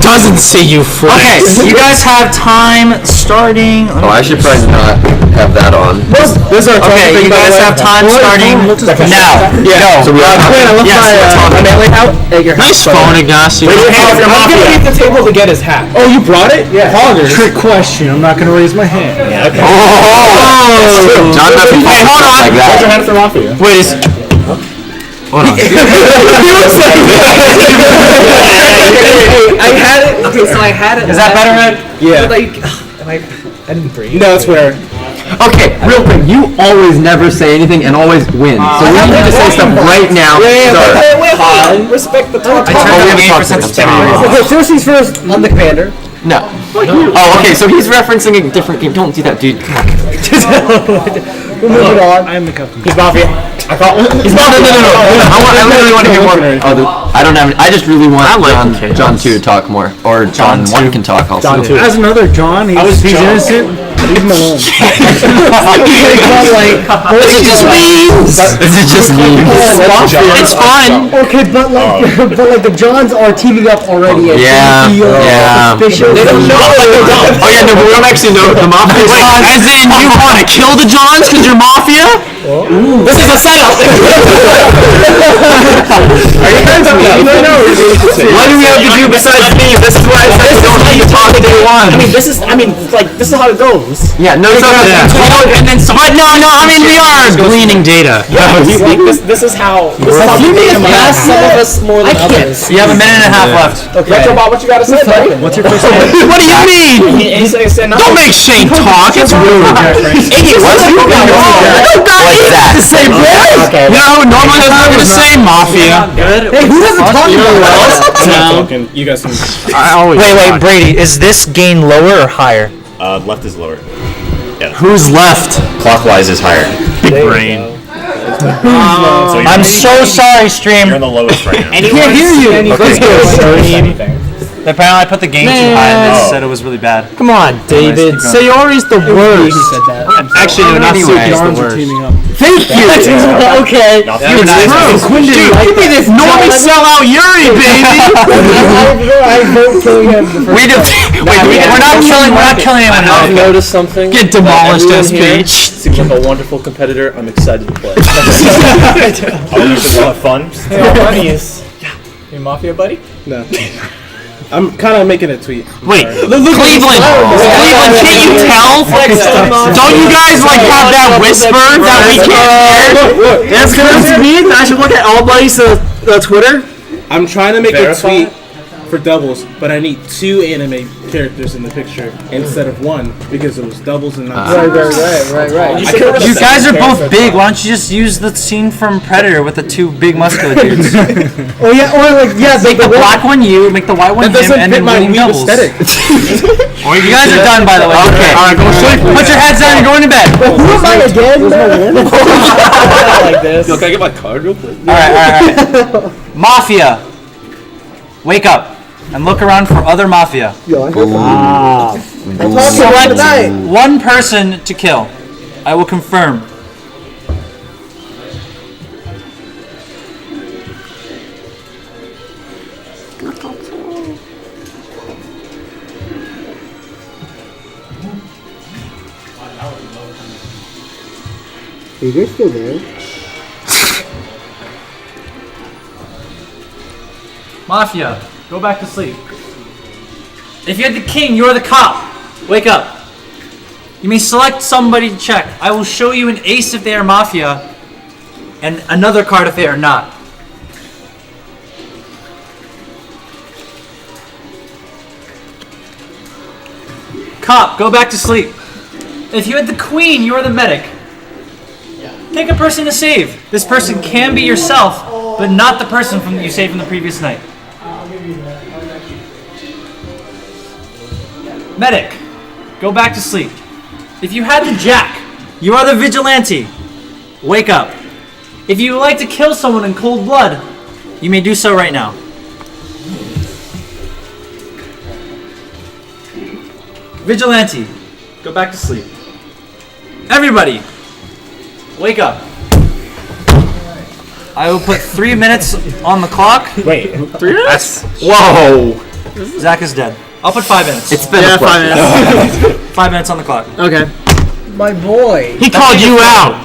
doesn't say you freaks. Okay, you guys have time starting. Oh, I should probably not have that on. Okay, you guys have time starting now. Yeah. So we have my manly hat at your house. Nice phone, Ignacio. I'm gonna leave the table to get his hat. Oh, you brought it? Yeah. Hoggers. Trick question. I'm not going to raise my hand. Yeah, okay. Oh! John doesn't hold on like that. Raise your hand for Mafia. Wait, hold on. I had it. Okay, so I had it. Is that better, Ed? Yeah. Like, I didn't breathe. No, it's where. Okay, real quick. You always never say anything and always win. So we need to say stuff right now. Wait. Respect the talk. I turned down the game for sensitivity. Okay, first things first. I'm the commander. No. Oh, okay. So he's referencing a different game. Don't do that, dude. We'll move it on. I am the captain. He's Mafia. I thought. He's No. I really want to hear more. I don't have. I just really want John 2 to talk more, or John 1 can talk also. John 2. As another John, he's innocent. Leave him alone. Is it just memes? Is it just memes? It's fun. Okay, but like the Johns are teaming up already. Yeah. Suspicious. They don't know. Oh yeah, no, but we don't actually know the Mafia. As in, you want to kill the Johns because you're Mafia? This is a setup. Are you friends with me? No. What do we have to do besides memes? This is why I said don't need to talk day one. This is how it goes. Yeah, no, And then but no, I mean, we are gleaning data. This is how. You may have passed some of us more than others. You have a minute and a half left. Okay. About what you gotta say, buddy. What's your first name? What do you mean? Don't make Shane talk. It's rude. that. The same boy. Okay. No, normally it's not the same Mafia. Good. Hey, who doesn't talk about No. You guys can. Wait, Brady. Is this gain lower or higher? Left is lower. Yeah. Who's left? Clockwise is higher. Big brain. So I'm so sorry, stream. you're on the lowest right now. I can't hear you. Let's go. Apparently, I put the gain too high, and they said it was really bad. Come on, David. Sayori's the worst. Actually, no, not Sayori's the the worst. worst. Thank you. Okay. It's true. Dude, give me this normie sellout Yuri, baby. I vote killing him. We're not killing anyone. I've noticed something. Get demolished, Everyone here SPH. seems like a wonderful competitor. I'm excited to play. Oh, this is a lot of fun. Hey, our buddy is. Your Mafia buddy? No. I'm kind of making a tweet. Wait, Cleveland, can't you tell? Don't you guys have that whisper that we can't hear? That's gonna mean I should look at all buddies' Twitter. I'm trying to make a tweet for doubles, but I need 2 anime characters in the picture instead of 1 because it was doubles and not. Right. You guys are both big. Why don't you just use the scene from Predator with the 2 big muscular dudes? Oh yeah, or Make the black one you, make the white one him, and then winning doubles. aesthetic. You guys are done, by the way. Okay. All right, go sleep. Put your heads down and go into bed. Who am I again? Like this. Yo, can I get my card real quick? All right. Mafia, wake up and look around for other Mafia. Select 1 person to kill. I will confirm. Hey, they're still there. Mafia, go back to sleep. If you're the king, you're the cop. Wake up. You may select somebody to check. I will show you an ace if they are Mafia, and another card if they are not. Cop, go back to sleep. If you had the queen, you are the medic. Pick a person to save. This person can be yourself, but not the person you saved from the previous night. Medic, go back to sleep. If you had the jack, you are the vigilante. Wake up. If you would like to kill someone in cold blood, you may do so right now. Vigilante, go back to sleep. Everybody, wake up. I will put 3 minutes on the clock. Wait, 3 minutes? Whoa. Zach is dead. I'll put 5 minutes. It's been a 5 minutes. 5 minutes on the clock. Okay. My boy. He called you out.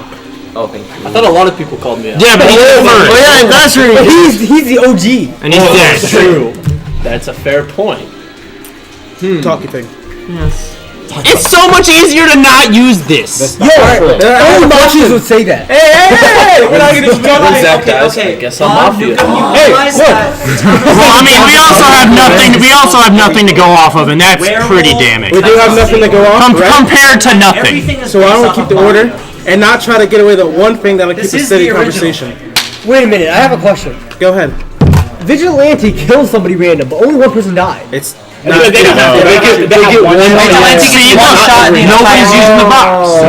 Oh, thank you. I thought a lot of people called me out. Yeah, but he did first. Oh yeah, that's right. He's the OG. And he's dead. True. That's a fair point. Talkie thing. It's so much easier to not use this. Yo, only Machos would say that. Hey, we're not gonna When Zach dies, okay. I guess I'm Mafia. Hey, look. Well, I mean, we also have nothing. We also have nothing to go off of, and that's pretty damning. We do have nothing to go on, right? Compared to nothing. Everything is So why don't we based keep off the of order Mafia. and not try to get away with the one thing that'll keep This a is steady the original. conversation? Wait a minute, I have a question. Go ahead. Vigilante kills somebody random, but only one person died. It's They get one Vigilante See, gets one shot in the nobody's entire using the box.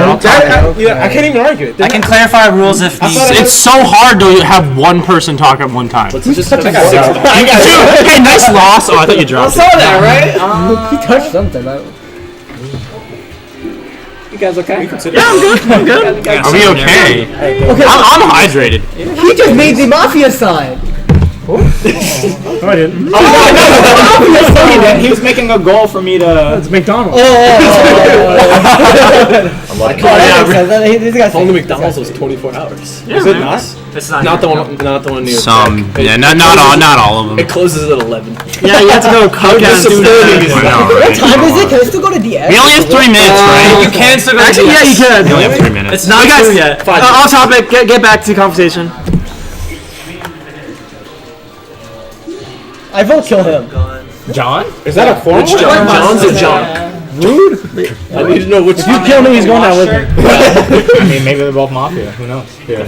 I can't even argue it. I can clarify rules if needed. It's so hard to have one person talk at one time. Dude, Just hey, nice loss. Oh, I thought you dropped it. that, right? He touched something. You guys okay? I'm good. Are we okay? Okay, I'm hydrated. he just made the Mafia sign. He was making a goal for me to. It's McDonald's. This guy's Only McDonald's was 24 hours. Is it not? It's not Not the one near. Some, yeah, not all of them. It closes at 11. Yeah, you have to go cook This is I know, What right? time is it? Can I still go to DX? We only have 3 minutes, right? You can still go. Actually, yeah, you can. We only have 3 minutes. It's not true yet. Off topic. Get back to conversation. I vote kill him. John? Is that a formal? Which John? John's or John? Rude. I need to know which. If you kill me, he's going out with me. I mean, maybe they're both mafia. Who knows? Yeah.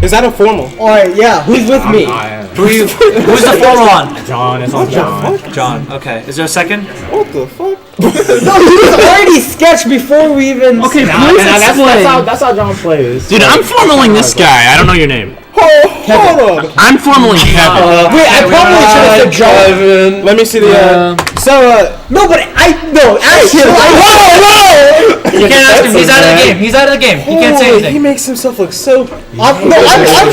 Is that a formal? Alright, yeah, who's with me? Who's the formal one? John is on John. John. Okay. Is there a second? What the fuck? No, he was already sketched before we even. Okay, please explain. That's how John plays. Dude, I'm formaling this guy. I don't know your name. Hold on. I'm formaling Kevin. Wait, I probably should have said John. Let me see the. No, but actually, You can't ask him. He's out of the game. He's out of the game. He can't say He anything. makes himself look so. I'm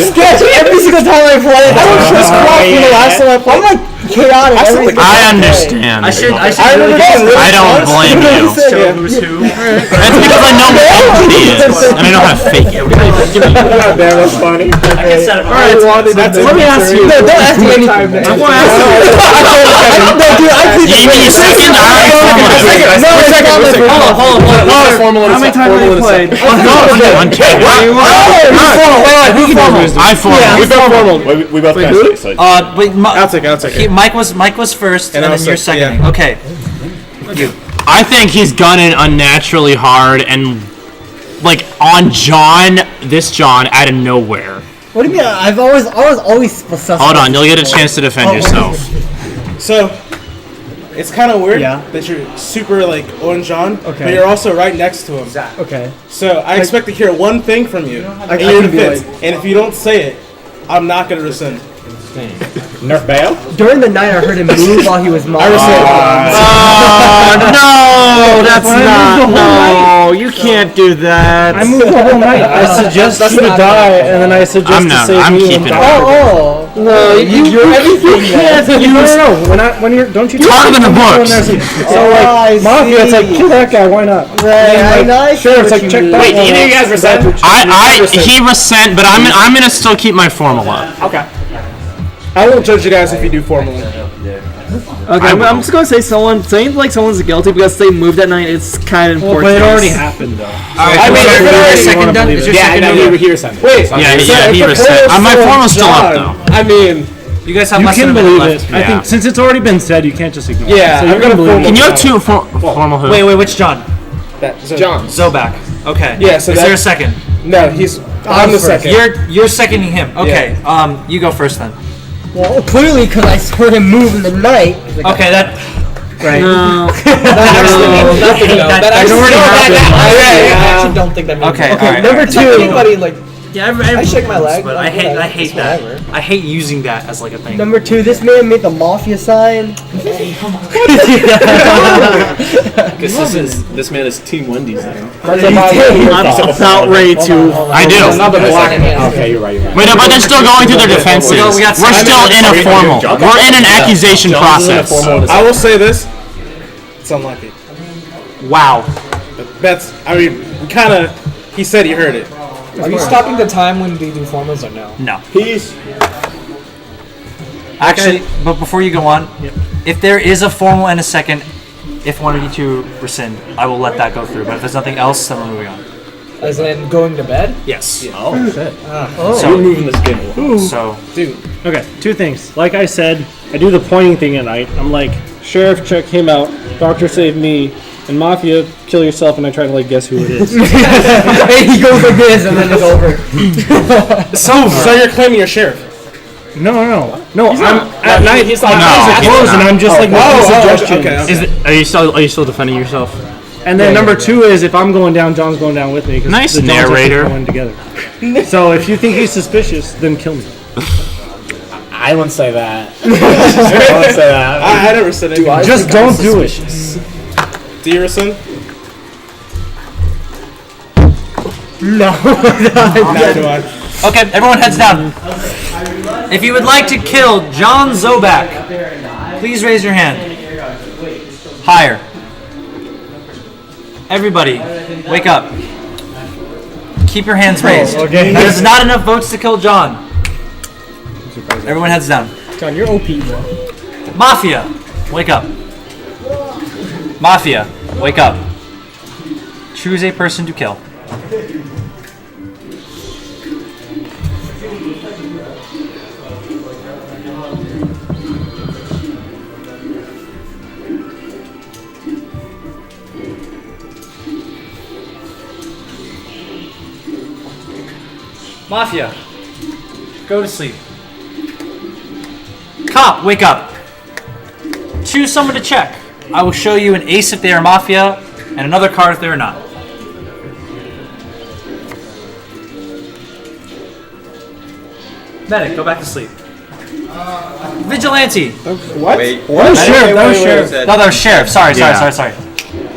sketched every single time I play. I don't trust Croc from the last time I played. I'm like chaotic every single time I play. understand. I should remember this. I don't blame you. show who's who. That's because I know what everybody is. And I know how to fake it. That's funny. I can set it. Alright, let me ask you. No, don't ask me anything. I want to ask you. No, dude, I plead You need a second? Alright, Hold on. How many times have you played? on two. I formal. We both kind of say so. Wait, I'll take it. Mike was first, and I then was you're second, seconding. Okay. I think he's gunning unnaturally hard and like on John, this John out of nowhere. What do you mean? I was always suspect. Hold on, you'll get a chance to defend yourself. So, it's kind of weird Yeah. that you're super like on John, Okay. but you're also right next to him. Okay. So I expect to hear one thing from you in I your can be defense, and if you don't say it, I'm not gonna rescind. Nerf Bayo? During the night, I heard him move while he was mine. No, that's not. No, you can't do that. I moved the whole night. I suggest you to die, and then I suggest I'm not. I'm keeping it. Oh, No, you're everything. You can't. No. When you're, don't you? Harder than the books. So like Mafia, it's like kill that guy. Why not? right. Sure, it's like check that. Wait, either of you guys resent? He resent, but I'm gonna still keep my formal up. Okay. I won't judge you guys if you do formally. Okay, I'm just gonna say saying like someone's guilty because they moved at night. It's kind of important. But it already happened though. I mean, is your second done? Is your second done? He resent. Wait, Yeah, he resent. My formal's still up though. I mean, You guys have You less can than a minute believe left. it. I think since it's already been said, you can't just ignore it. yeah, So I'm you gonna can believe formal. Can you have two formal who? Wait, which John? John. Zobak. Okay. Yeah, so is there a second? No, I'm the second. You're seconding him. Okay. You go first then. Well, clearly, because I heard him move in the night. Okay, that. Right. No. I actually don't think that. Okay, Alright, number alright. two. Yeah, everyone shake my leg, but like, I hate whatever, that. it's whatever. I hate using that as like a thing. Number 2, this man made the Mafia sign. Because this man is Team Wendy's now. I'm about ready to. I do. Okay, you're right. Wait, but they're still going through their defenses. We're still in a formal. We're in an accusation process. I will say this. It's unlucky. Wow. That's, I mean, kind of, he said he heard it. Are you stopping the time when we do formals or no? No. Peace. Actually, but before you go on, if there is a formal and a second, if one of you two rescind, I will let that go through. But if there's nothing else, then we're moving on. As in going to bed? Yes. Oh, shit. So, We're moving this game along. so Okay, 2 things. Like I said, I do the pointing thing at night. I'm like, Sheriff, check him out. Doctor, save me. And Mafia, kill yourself, and I try to like guess who it is. Hey, he goes like this and then it's over. So you're claiming you're sheriff? No. I'm at night. He's like, closed, and I'm just like making suggestions. Okay. Is it, are you still defending yourself? And then number 2 is if I'm going down, John's going down with me. 'Cause Nice the Johns are narrator. Going together. So if you think he's suspicious, then kill me. I wouldn't say that. I wouldn't say that. I never said anything. Just don't do it. Do you rescind? No. Neither do I. okay, everyone heads down. If you would like to kill John Zobak, please raise your hand. Higher. Everybody, wake up. Keep your hands raised. Okay. There's not enough votes to kill John. Everyone heads down. John, you're OP, bro. Mafia, wake up. Mafia, wake up. Choose a person to kill. Mafia, go to sleep. Cop, wake up. Choose someone to check. I will show you an ace if they are Mafia, and another card if they are not. Medic, go back to sleep. Vigilante. What? Wait. That was sheriff. No, that was sheriff. Sorry. Yeah.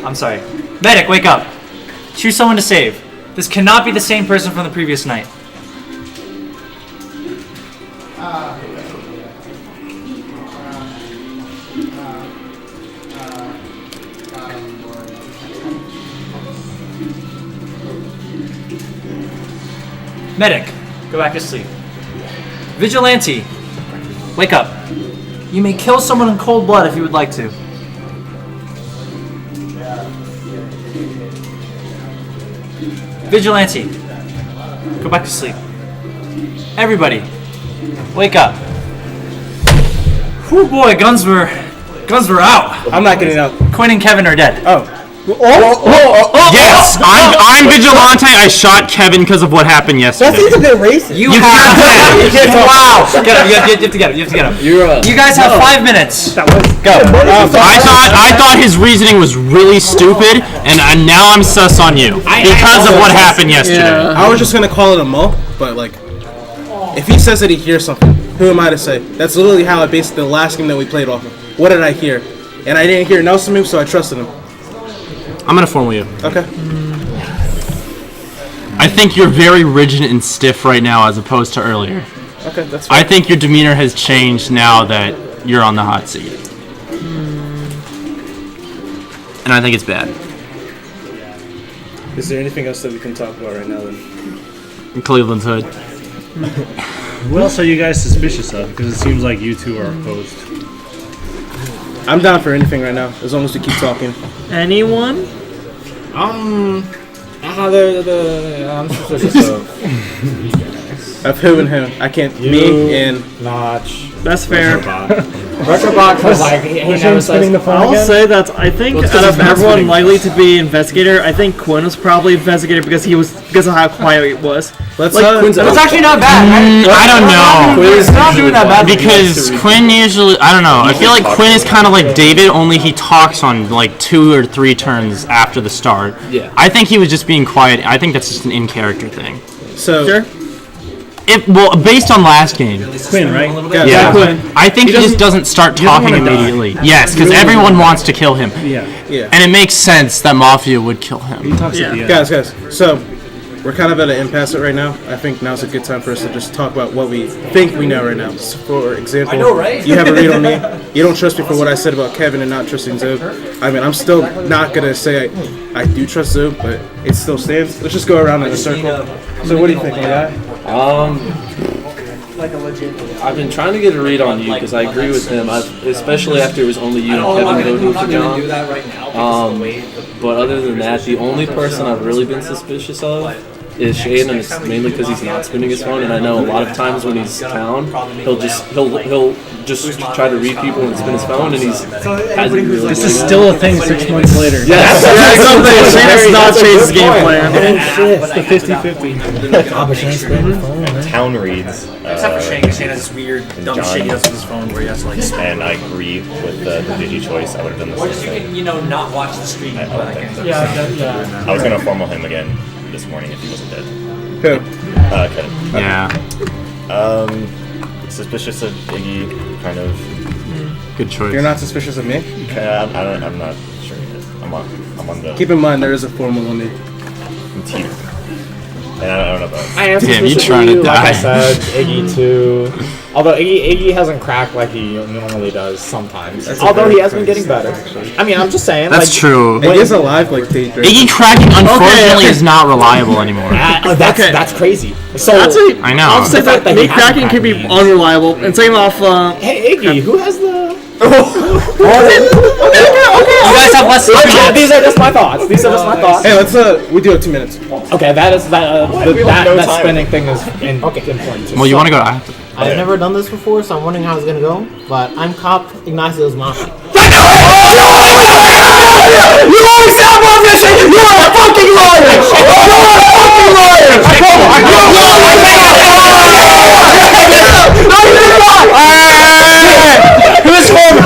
I'm sorry. Medic, wake up. Choose someone to save. This cannot be the same person from the previous night. Medic, go back to sleep. Vigilante, wake up. You may kill someone in cold blood if you would like to. Vigilante, go back to sleep. Everybody, wake up. Oh boy, guns were out. I'm not getting out. Quinn and Kevin are dead. Oh. Yes, I'm Vigilante. I shot Kevin because of what happened That yesterday. seems a bit racist. You have wow. Get up. You have to get up. You have to get up. You guys have 5 minutes. Go. I thought his reasoning was really stupid, and now I'm sus on you because of what happened yesterday. I was just gonna call it a mo, but like, if he says that he hears something, who am I to say? That's literally how I based the last game that we played off of. What did I hear? And I didn't hear Nelson move, so I trusted him. I'm gonna formal you. Okay. I think you're very rigid and stiff right now as opposed to earlier. Okay, that's fine. I think your demeanor has changed now that you're on the hot seat. And I think it's bad. Is there anything else that we can talk about right now then? Cleveland's hood. Who else are you guys suspicious of? Because it seems like you two are opposed. I'm down for anything right now, as long as we keep talking. Anyone? I'm suspicious of Of who and who? I can't. You. Me and Notch. That's fair. Retropod was like he never says. I'll say that I think Well, it's out 'cause of he's everyone masturbating. likely to be investigator, I think Quinn was probably investigator because of how quiet it was. let's That's actually not bad. I don't know. It's not doing that bad. Because Quinn usually, I don't know. I feel like Quinn is kind of like David, only he talks on like 2 or 3 turns after the start. Yeah. I think he was just being quiet. I think that's just an in-character thing. So Sure. based on last game. Quinn, right? Yeah, Quinn. I think he just doesn't start talking immediately. Yes, because everyone wants to kill him. Yeah. And it makes sense that Mafia would kill him. He talks at the end. Guys. So we're kind of at an impasse right now. I think now's a good time for us to just talk about what we think we know right now. So for example, I know, right? You have a read on me. You don't trust me for what I said about Kevin and not trusting Zoe. I mean, I'm still not gonna say I do trust Zoe, but it still stands. Let's just go around in a circle. So what do you think, my guy? I've been trying to get a read on you because I agree with him, especially after it was only you and Kevin voting for John. But other than that, the only person I've really been suspicious of is Shane, and it's mainly because he's not spinning his phone. And I know a lot of times when he's down, he'll just try to read people and spin his phone, and hasn't really. This is still a thing 6 months later. Yes, Shane has not changed his game plan. It's the 50-50. Town reads. Except for Shane, because Shane has this weird, dumb John. shit he does with his phone where he has to like spin. And I agree with the Digi choice. I would have done the Or same just you thing. can, not watch the stream. I don't think so. Yeah. I was gonna formal him again this morning if he wasn't dead. Who? Kevin. Yeah. Suspicious of Iggy, kind of. Good choice. You're not suspicious of me? I'm not sure he is. I'm on the Keep in mind there is a formal on me. teeter. And I don't know about. I am Damn, you suspicious trying of to you, like I die. said, Iggy too. Although Iggy hasn't cracked like he normally does sometimes. Although he has been getting better. I mean, I'm just saying. That's true. It is alive like date. Iggy cracking, unfortunately, is not reliable anymore. That's crazy. So I know. I'll say that me cracking can be unreliable. And same off. Hey Iggy, who has the? You guys have less Okay, these are just my thoughts. Hey, let's we do it 2 minutes. Okay, that spinning thing is important too. Well, you want to go? I've never done this before, so I'm wondering how it's gonna go. But I'm Cop Ignacio's Mafia. You always sound more efficient! You are a fucking liar! You are a fucking liar! No, you're not! Who's formal?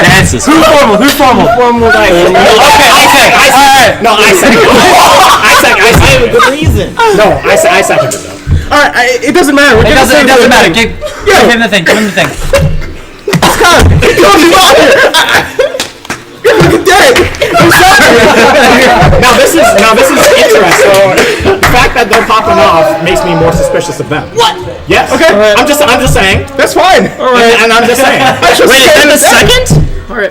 Dances. Who's formal? Okay, No, I said it. I said it. Good reason. No, I second it though. Alright, it doesn't matter. It doesn't matter. Give him the thing. Now this is interesting. The fact that they're popping off makes me more suspicious of them. What? Yes. Okay. I'm just saying. That's fine. And I'm just saying. Wait, is that the second? I'm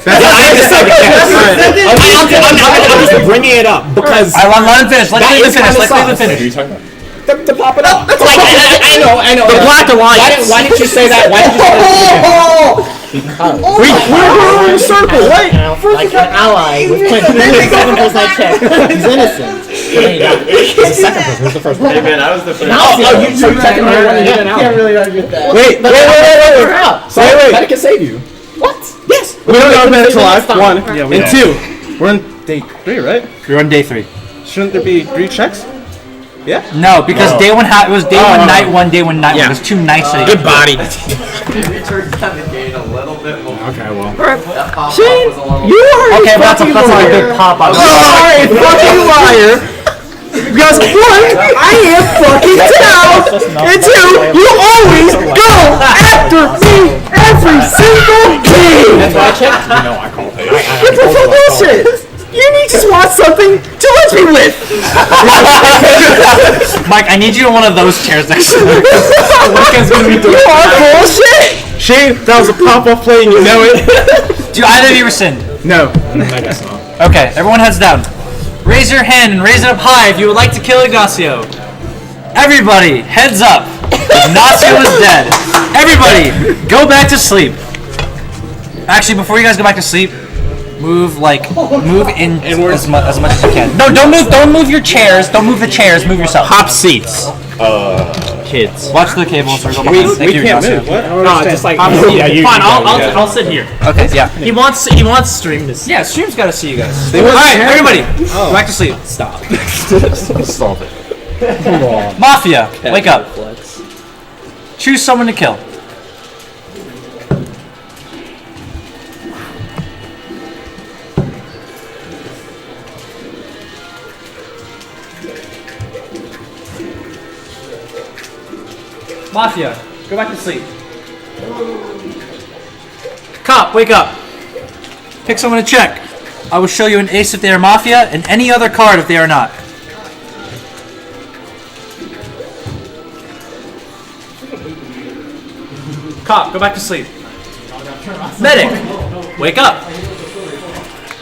just bringing it up because Let him finish. Let him finish. What are you talking about? To pop it up. I know. The Black Alliance. Why didn't you say that? Why did you say that? We're going in a circle. Wait. Like an ally with Quentin. Second person I checked. He's innocent. He's the second person. Who's the first one? Hey man, I was the first. You checking me when you get out. Can't really argue with that. Wait. So that can save you. What? Yes. We don't know minutes alive. One. Yeah, And two. We're on day 3, right? You're on day 3. Shouldn't there be 3 checks? Yeah? No, because day 1 it was day 1, night 1, day 1, night 1. There's 2 nights. Good body. Okay, well. Shane, you are Okay, a but that's a fucking liar. big pop. You are a fucking liar. Because 1, I am fucking down, and 2, you always go after me every single game. That's why I checked. You know I called it. It's fucking bullshit. You need to want something to let me with. Mike, I need you in one of those chairs next to me. You are bullshit. Shane, that was a pop-off play and you know it. Do either of you rescind? No. I guess not. Okay, everyone heads down. Raise your hand and raise it up high if you would like to kill Ignacio. Everybody, heads up. Ignacio is dead. Everybody, go back to sleep. Actually, before you guys go back to sleep, move in as much as you can. No, don't move your chairs. Don't move the chairs. Move yourself. Hop seats. Kids. Watch the cable circle. Thank you, Ignacio. No, just like Fine, I'll sit here. Okay, yeah. He wants to stream this. Yeah, stream's gotta see you guys. Alright, everybody, go back to sleep. Stop it. Mafia, wake up. Choose someone to kill. Mafia, go back to sleep. Cop, wake up. Pick someone to check. I will show you an ace if they are Mafia, and any other card if they are not. Cop, go back to sleep. Medic, wake up.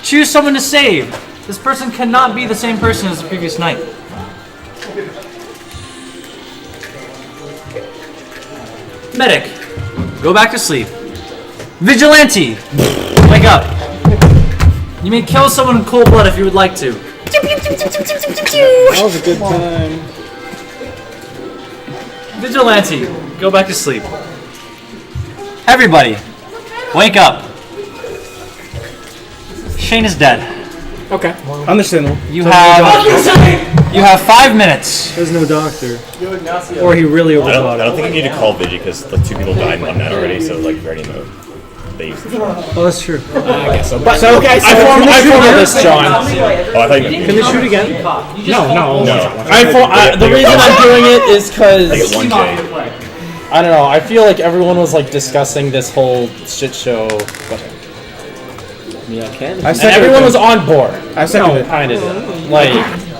Choose someone to save. This person cannot be the same person as the previous night. Medic, go back to sleep. Vigilante, wake up. You may kill someone in cold blood if you would like to. That was a good time. Vigilante, go back to sleep. Everybody, wake up. Shane is dead. Okay. Understandable. You have 5 minutes. There's no doctor. Or he really I overthought don't it. think you need to call Vigi because like 2 people died on that already, so like you already know they used it. Oh, that's true. I guess so. But So, okay, so I formed this, John. Oh, I thought you Can they shoot again? no. The reason I'm doing it is I because get 1J. I don't know. I feel like everyone was like discussing this whole shit show, Yeah, I can. I and second everyone it. was on board. I second it. Kind of like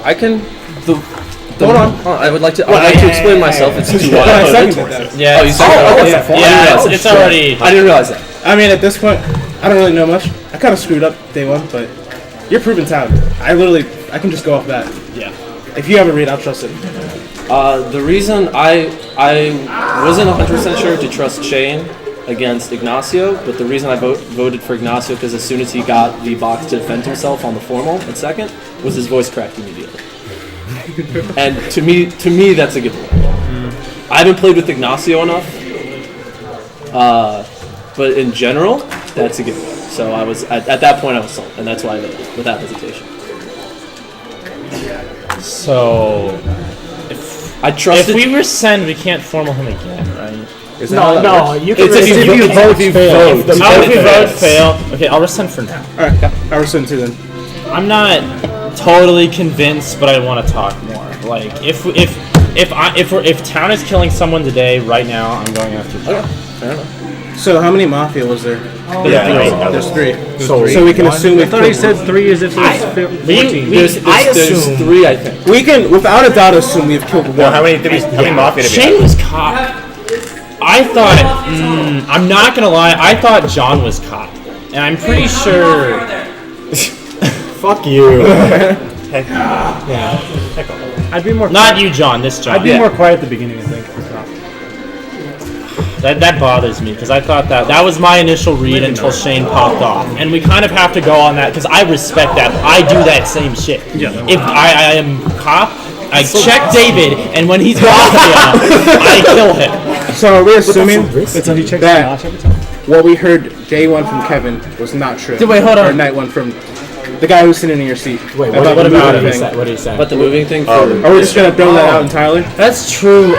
I can. Hold on. I would like to. I'd like to explain myself. It's too I wide. second it. yeah. Oh, you second it? yeah, it's already. I didn't realize that. I mean, at this point, I don't really know much. I kind of screwed up day one, but you're proven talented. I can just go off that. Yeah. If you have a read, I'll trust it. The reason I wasn't 100% sure to trust Shane against Ignacio, but the reason I voted for Ignacio because as soon as he got the box to defend himself on the formal at second, was his voice cracked immediately. And to me, that's a giveaway. I haven't played with Ignacio enough, but in general, that's a giveaway. So I was at that point I was sold, and that's why I voted without hesitation. So I trusted. if we rescind, we can't formal him again, right? No, you can It's if rescind you if the votes fail. If the vote fail, okay, I'll rescind for now. All right, I rescind too then. I'm not totally convinced, but I want to talk more. Like, if town is killing someone today, right now, I'm going after John. Fair enough. So how many mafia was there? There's 3. So we can assume I it. thought he said 3 as if there's 14. There's assume- 3, I think. We can, without a doubt, assume we've killed one. Well, how many mafia did we Shane have? was cop. I thought, I'm not gonna lie, I thought John was cop. And I'm pretty sure. fuck you. I'd be more. Not you, John, this John. I'd be more quiet at the beginning, I think. That bothers me because I thought that was my initial read until Shane popped off, and we kind of have to go on that because I respect that. I do that same shit. If I am cop, I check David, and when he's mafia, I kill him. So are we assuming That's how he checks that the notch every time. what we heard day one from Kevin was not true? Wait, hold on. Or night one from the guy who's sitting in your seat. Wait, About what the about moving it? thing. What are you saying? But the moving thing for Are we just gonna throw that out entirely? That's true.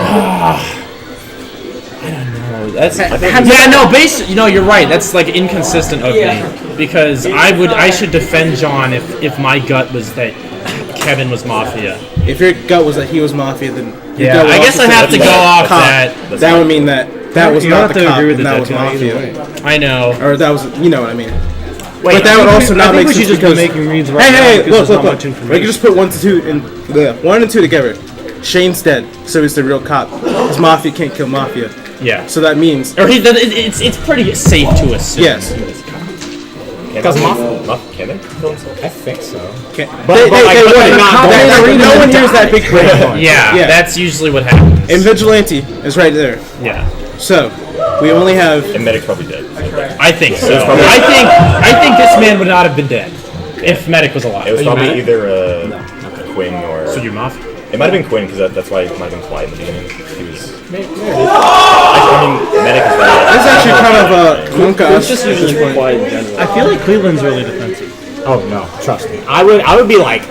I don't know. That's you're right. That's like inconsistent of me because I should defend John if my gut was that Kevin was mafia. If your gut was that he was mafia, then your Yeah, gut would I guess I also have say to go off cop. that. That would mean that was You not don't the have to cop, agree with and the that was death penalty either mafia, I know. or that was, you know what I mean. Wait, But that would also not I think make we sense should just be because making reads right now hey, because look, there's not look. much We can information. just put 1 and 2 together. Shane's dead, so he's the real cop. Because mafia can't kill mafia, Yeah. so that means It's pretty safe to assume. yes. he was cop. Because Can they kill themselves? I think so. Okay. But They like, wouldn't. not- No one hears that big break. Yeah, Yeah. that's usually what happens. And Vigilante is right there. Yeah, So we only have. And Medic's probably dead. I think so. I think this man would not have been dead if Medic was alive. It was probably either Quinn or. So you're mafia. It might have been Quinn because that's why he might have been quiet in the beginning. He was. Medic is right. This is actually kind of Kunka. it's just usually quiet in general. I feel like Cleveland's really defensive. Oh no, trust me. I would be like,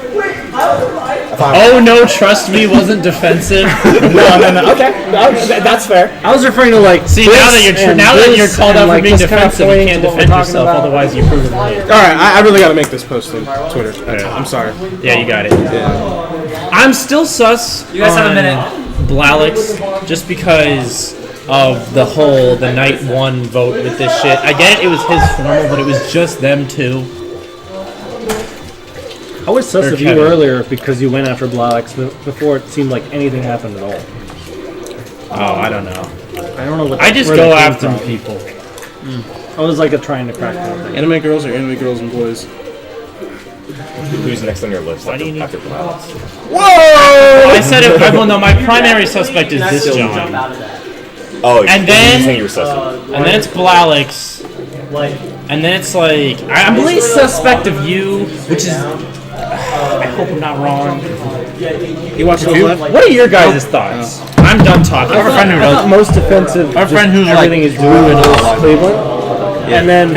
Oh no, trust me, wasn't defensive. no. Okay, that's fair. I was referring to like. See, now that you're called out for being defensive, you can't defend yourself. Otherwise, you prove it wrong. All right, I really got to make this post on Twitter. I'm sorry. Yeah, you got it. I'm still sus. You guys have a minute. Blalix, just because of the night one vote with this shit. I get it was his formal, but it was just them two. I was sus of you earlier because you went after Blalix before it seemed like anything happened at all. Oh, I don't know. I don't know what. I just go after people. I was like trying to crack that thing. Anime girls or anime girls and boys? Who's next on your list after Blalix? Whoa! I said it. Well, no, my primary suspect is this John. Oh, and then you were suspect. And then it's Blalix. And then it's like I'm least suspect of you, which is. I hope I'm not wrong. You watch Love Live? What are your guys' thoughts? I'm done talking. I have a friend who knows. Most offensive. Our friend who's everything is Drew and Cleveland. And then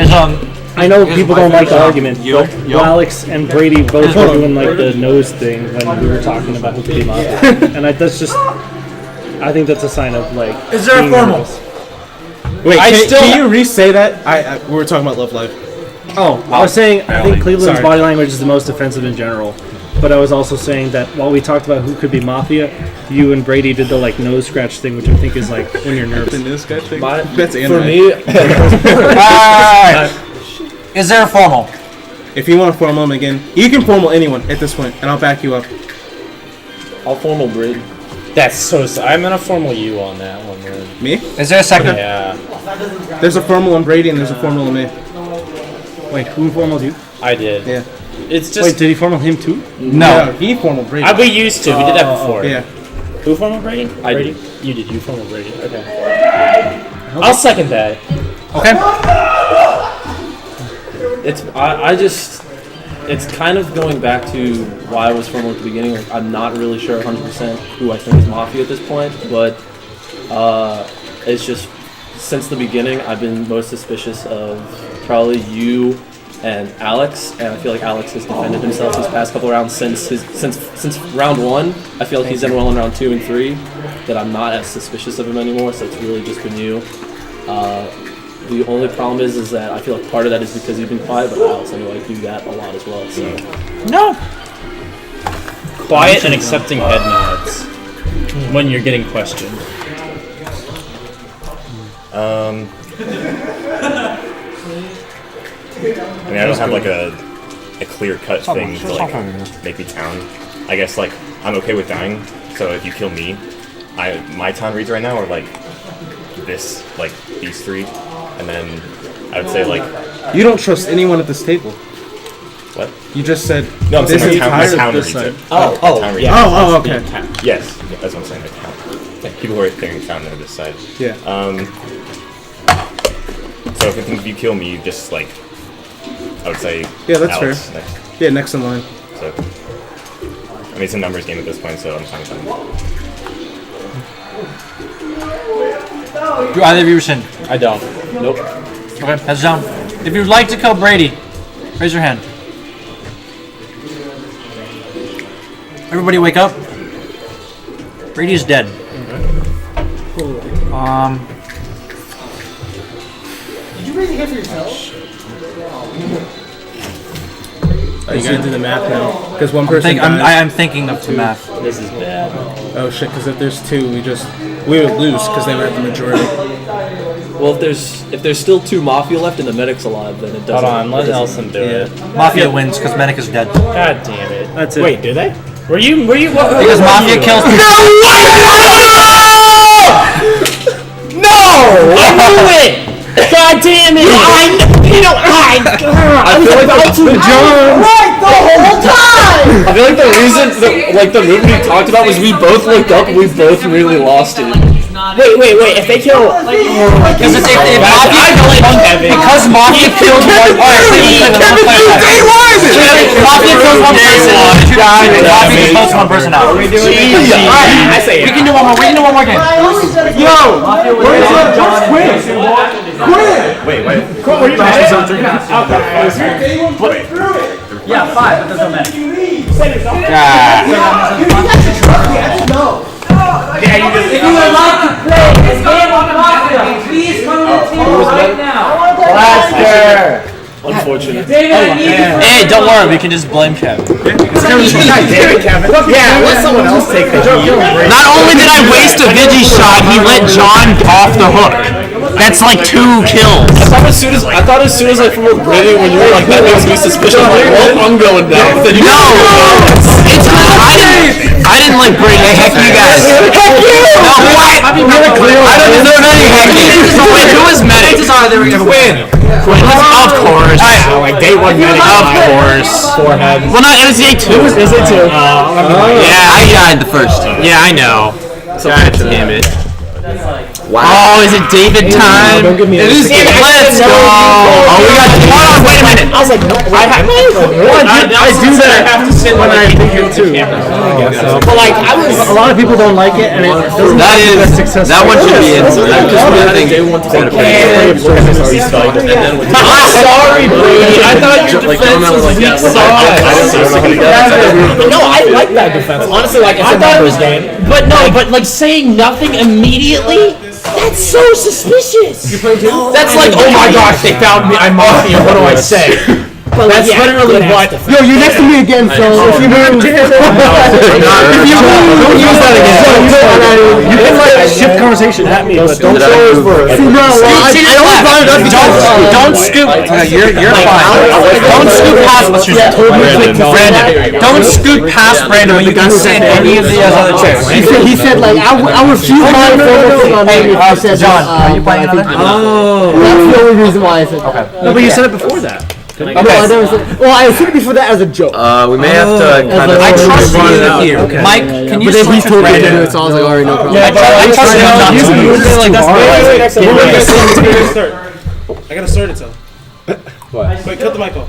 I know people don't like the argument, but Alex and Brady both were doing like the nose thing when we were talking about who could be Mafia. And that's just. I think that's a sign of like. Is there a formal? Wait, can you re-say that? We were talking about Love Live. Oh, I was saying I think Cleveland's body language is the most offensive in general. But I was also saying that while we talked about who could be Mafia, you and Brady did the like nose scratch thing, which I think is like when you're nervous. The nose scratch thing? That's anime. For me, is there a formal? If you want to formal him again, you can formal anyone at this point, and I'll back you up. I'll formal Brady. That's so. I'm gonna formal you on that one, man. Me? Is there a second? Yeah. There's a formal on Brady and there's a formal on me. Wait, who formaled you? I did. Yeah. It's just. Wait, did he formal him too? No, he formal Brady. We used to. We did that before. Yeah. Who formal Brady? I did. You did. You formal Brady. Okay. I'll second that. Okay. I just. It's kind of going back to why I was formal at the beginning. Like, I'm not really sure 100% who I think is Mafia at this point, but it's just since the beginning I've been most suspicious of probably you and Alex, and I feel like Alex has defended himself these past couple rounds since round 1. I feel like he's done well in round 2 and 3. That I'm not as suspicious of him anymore. So it's really just been you. The only problem is that I feel like part of that is because you've been quiet, but I also know I do that a lot as well. So No. Quiet and accepting head nods when you're getting questioned. I mean, I don't have like a clear-cut thing to like make me town. I guess like I'm okay with dying. So if you kill me, my town reads right now are like this, like these 3. And then I would say like you don't trust anyone at this table. What? You just said no. I'm saying my town reads it. Oh, okay. Yes, that's what I'm saying. People who are there in town know this side. Yeah. So if you kill me, just like I would say. Yeah, that's Alex fair. Next. Yeah, next in line. So I mean, it's a numbers game at this point, so I'm fine with that. Do either of you rescind? I don't. nope. Okay, heads down. If you'd like to kill Brady, raise your hand. Everybody wake up. Brady is dead. Did you raise a hand for yourself? Oh, you gotta do the math now. Because one person dies. I'm thinking of the math. This is bad. Oh shit, because if there's 2, we would lose because they would have the majority. Well, if there's still 2 Mafia left and the medic's alive, then it doesn't. Hold on, let Nelson do it. Mafia wins because Medic is dead. God damn it. That's it. Wait, do they? Were you? Because Mafia kills. No! I knew it! God damn it! I feel like the whole time! I feel like the reason, the movie we talked about was we both looked up and we both really lost it. Wait. If they kill. Because Mafia killed one person. Mafia kills one person. Mafia kills one person out. I say We can do one more. We can do one more game. Yo! Where's Quinn? Wait. Were you Yeah, 5, but there's no Medic. If you would like to play a game of Mafia, please come to the table right now. Blaster! unfortunate. Hey, don't worry, we can just blame Kevin. Yeah, let someone else take the heat. Not only did I waste a Vigi shot, he let John off the hook. That's like 2 kills. I thought as soon as I flew with Brady, when you were like, that makes me suspicious, I'm like, well, I'm going down. Then you It's I didn't like Brady. Heck you guys. Heck you! No, what? I don't deserve any heck you. So wait, who is medic? Quinn. Of course. Like day 1 medic. Of course. Forehead. Well, not NCA 2. Is it 2? Yeah, I died the first. Yeah, I know. God damn it. Wow. Oh, is it David time? Don't give me It is. Let's go. Oh, we got. Hold on, wait a minute. I was like, no. I do that when I think it too. But like, I was. A lot of people don't like it, and it doesn't. That one should be in. Sorry, Brady. I thought your defense was weak sauce. No, I like that defense. Honestly, like it's a numbers game. But no, but like saying nothing immediately, that's so suspicious. That's like, oh my gosh, they found me. I'm Mafia. What do I say? But That's literally what. Yo, you're next to me again, so if you move, don't use that again. You can like shift conversation at me, but don't show his words. Don't scoop. You're fine. Don't scoop past Brandon. Don't scoop past Brandon when you can sit in any of the other chairs. He said like I refuse my photo on me. I said John, are you playing another? Oh, that's the only reason why I said. Okay. No, but you said it before that. I never said. Well, I said it before that as a joke. We may have to kind of. I trust you here. Mike, can you switch with Brandon? So I was like, alright, no problem. I trust you not to use it. Like that's I gotta start it though. What? Wait, cut the mic off.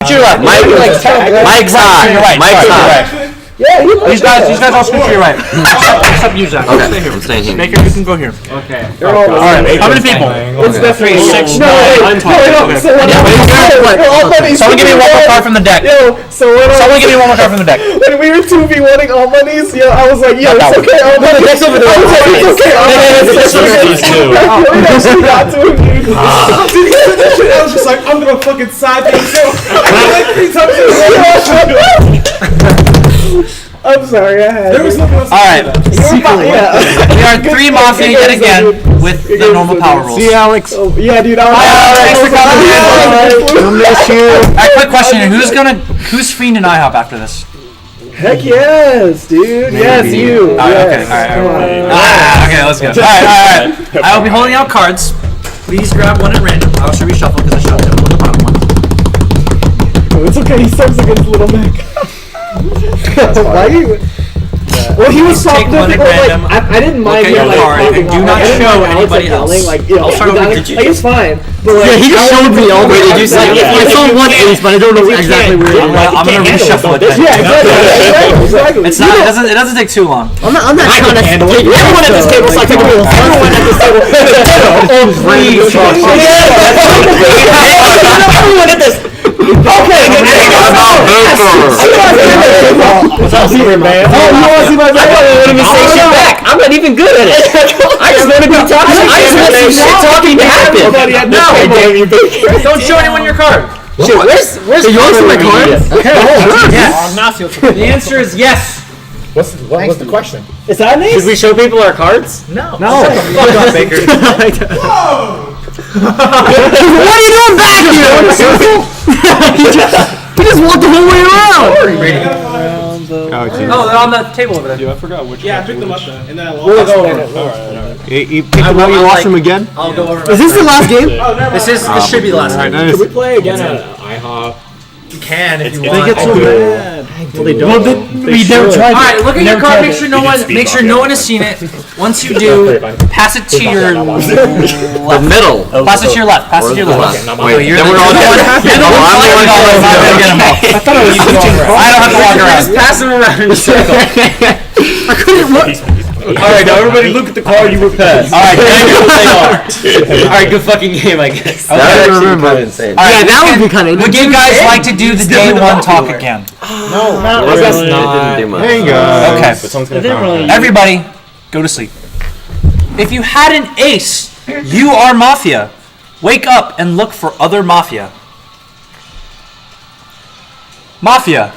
Mike's hot. Mike's hot. Yeah, these guys all scoot to your right. Except you, Zach. Okay, I'm staying here. Baker, you can go here. Okay. Alright, how many people? It's definitely 6, 9, I'm 12. Someone give me one more card from the deck. Yo, so when Someone give me one more card from the deck. when we were 2v1ing all monies, yo, I was like, yo, it's okay, all money. It's okay, all money. It's okay. It actually got to him, dude. I was just like, I'm gonna fucking side him. So like 3 times. I'm sorry, I had. There was nothing else. Alright. We are 3 Mafia yet again with the normal power rules. See, Alex. Yeah, dude. Thanks for coming. I'll miss you. Alright, quick question here. Who's fiending IHOP after this? Heck yes, dude. Yes, you. Okay, alright. Okay, let's go. Alright. I will be holding out cards. Please grab one at random. I will show you shuffle because I shuffled it with the bottom one. Oh, it's okay. He serves against Little Mac. Why you? Well, he was Take one at random. I didn't mind Look at him your card and do not show anybody else. Like, you know, I'll start like, with you. like, it's fine. But like, Yeah, he just showed me all the way. Did you say? I saw one ace, but I don't know exactly where. I'm gonna reshuffle it then. yeah, exactly. It's not. It doesn't take too long. I'm not trying to handle it. Everyone at this table is like, everyone at this table. Everyone at this. Okay. What's up, Superman? Oh, you want to see my I don't want to say shit back. I'm not even good at it. I just want to be talking. I just want some shit talking to happen. No, Don't show anyone your card. shit. Where's you want to see my cards? Yes. The answer is yes. What's the question? Is that nice? Should we show people our cards? No. Fuck off, Baker. What are you doing back here? He just walked the whole way around. Oh, they're on the table over there. I forgot which. Yeah, I picked them up then, and then I lost them. You picked them up, you lost them again? I'll go over. Is this the last game? This should be the last game. Can we play again at IHOP? You can if you They want. get so bad. Well, they don't. We never tried. All right, look at your card. Make sure no one. speak Make sure off, no yeah. one has seen it. Once you do, pass it to your The left. middle. Pass it to your left. Pass it to your left. Wait, You're then the we're all one. You're the one collecting all those. I'm gonna get them all. I thought I was I don't have to walk around. Just pass them around in a circle. I couldn't look. Alright, now everybody look at the card you were passed. Alright, alright, good fucking game, I guess. That was actually kind of insane. Yeah, that would be kind of. Would you guys like to do the day one talk again? No, not It really. didn't do much. Hang on. Okay. But someone's It gonna didn't frown. really. Everybody, go to sleep. If you had an ace, you are Mafia. Wake up and look for other Mafia. Mafia,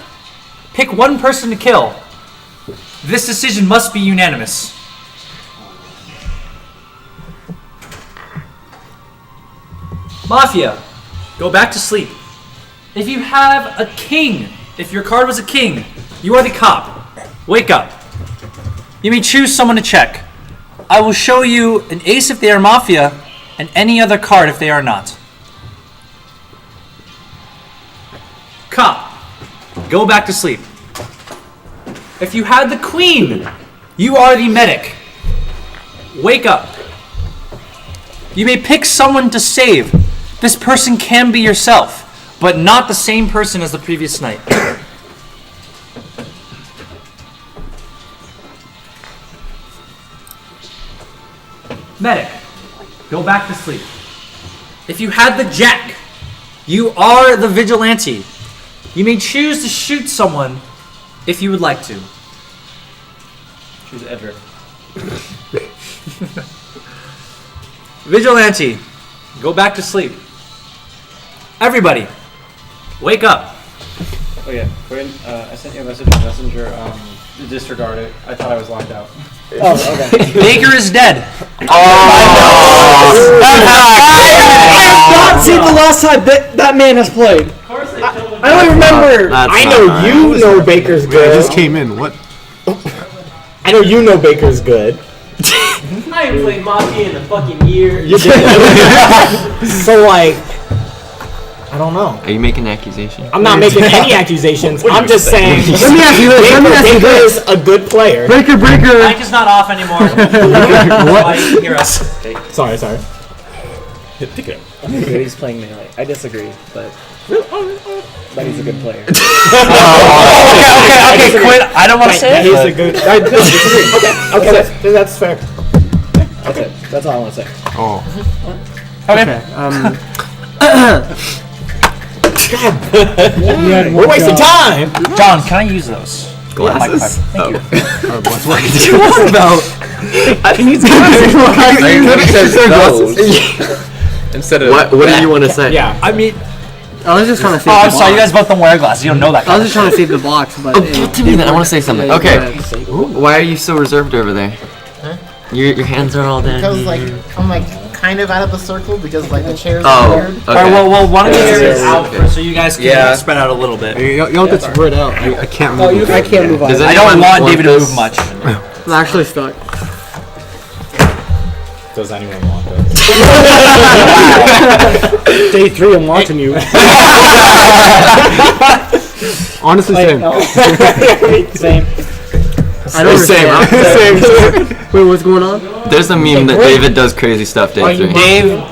pick one person to kill. This decision must be unanimous. Mafia, go back to sleep. If you have a king, if your card was a king, you are the cop. Wake up. You may choose someone to check. I will show you an ace if they are Mafia, and any other card if they are not. Cop, go back to sleep. If you had the queen, you are the medic. Wake up. You may pick someone to save. This person can be yourself, but not the same person as the previous night. Medic, go back to sleep. If you had the jack, you are the vigilante. You may choose to shoot someone if you would like to. Choose Edric. Vigilante, go back to sleep. Everybody, wake up. Oh yeah, Quinn, I sent you a message on Messenger. Disregard it. I thought I was locked out. Oh, okay. Baker is dead. I have not seen the last time that man has played. I don't even remember. I know you know Baker's I good. just came in. What? I know you know Baker's good. I haven't played Mafia in a fucking year. So like, I don't know. Are you making an accusation? I'm not making any accusations. I'm just saying. Let me ask you this. Let me ask you Baker this. is a good player. Breaker. Mic is not off anymore. Why you can hear us? Sorry. Pick it up. He's playing melee. I disagree, but he's a good player. Okay, quit. I don't want to say He's it. a good. I disagree. Okay, that's fair. That's it. That's all I want to say. Oh. We're wasting time. John, can I use those? Glasses? Thank you. What did you want about? I think he's glasses. Instead of what do you want to say? Yeah. I mean, I was just trying to save oh, I'm the sorry. You box. guys both don't wear glasses. You don't know that. I was just trying to save the box, but. Give it to me then. I want to say something. Yeah, Okay. yeah. Why are you so reserved over there? Your hands are all down. Because like I'm like kind of out of the circle because like the chairs Oh, are weird. okay. All right. Well, why don't you carry this Yeah. out first so you guys can spread out a little bit. Y'all get spread out. I can't move. I can't move on. Does I don't anyone want David to this? move much. I'm actually stuck. Does anyone want this? Day 3, I'm watching you. Honestly, same. Same. I don't Same. understand. Wait, what's going on? There's a meme that David does crazy stuff day 3.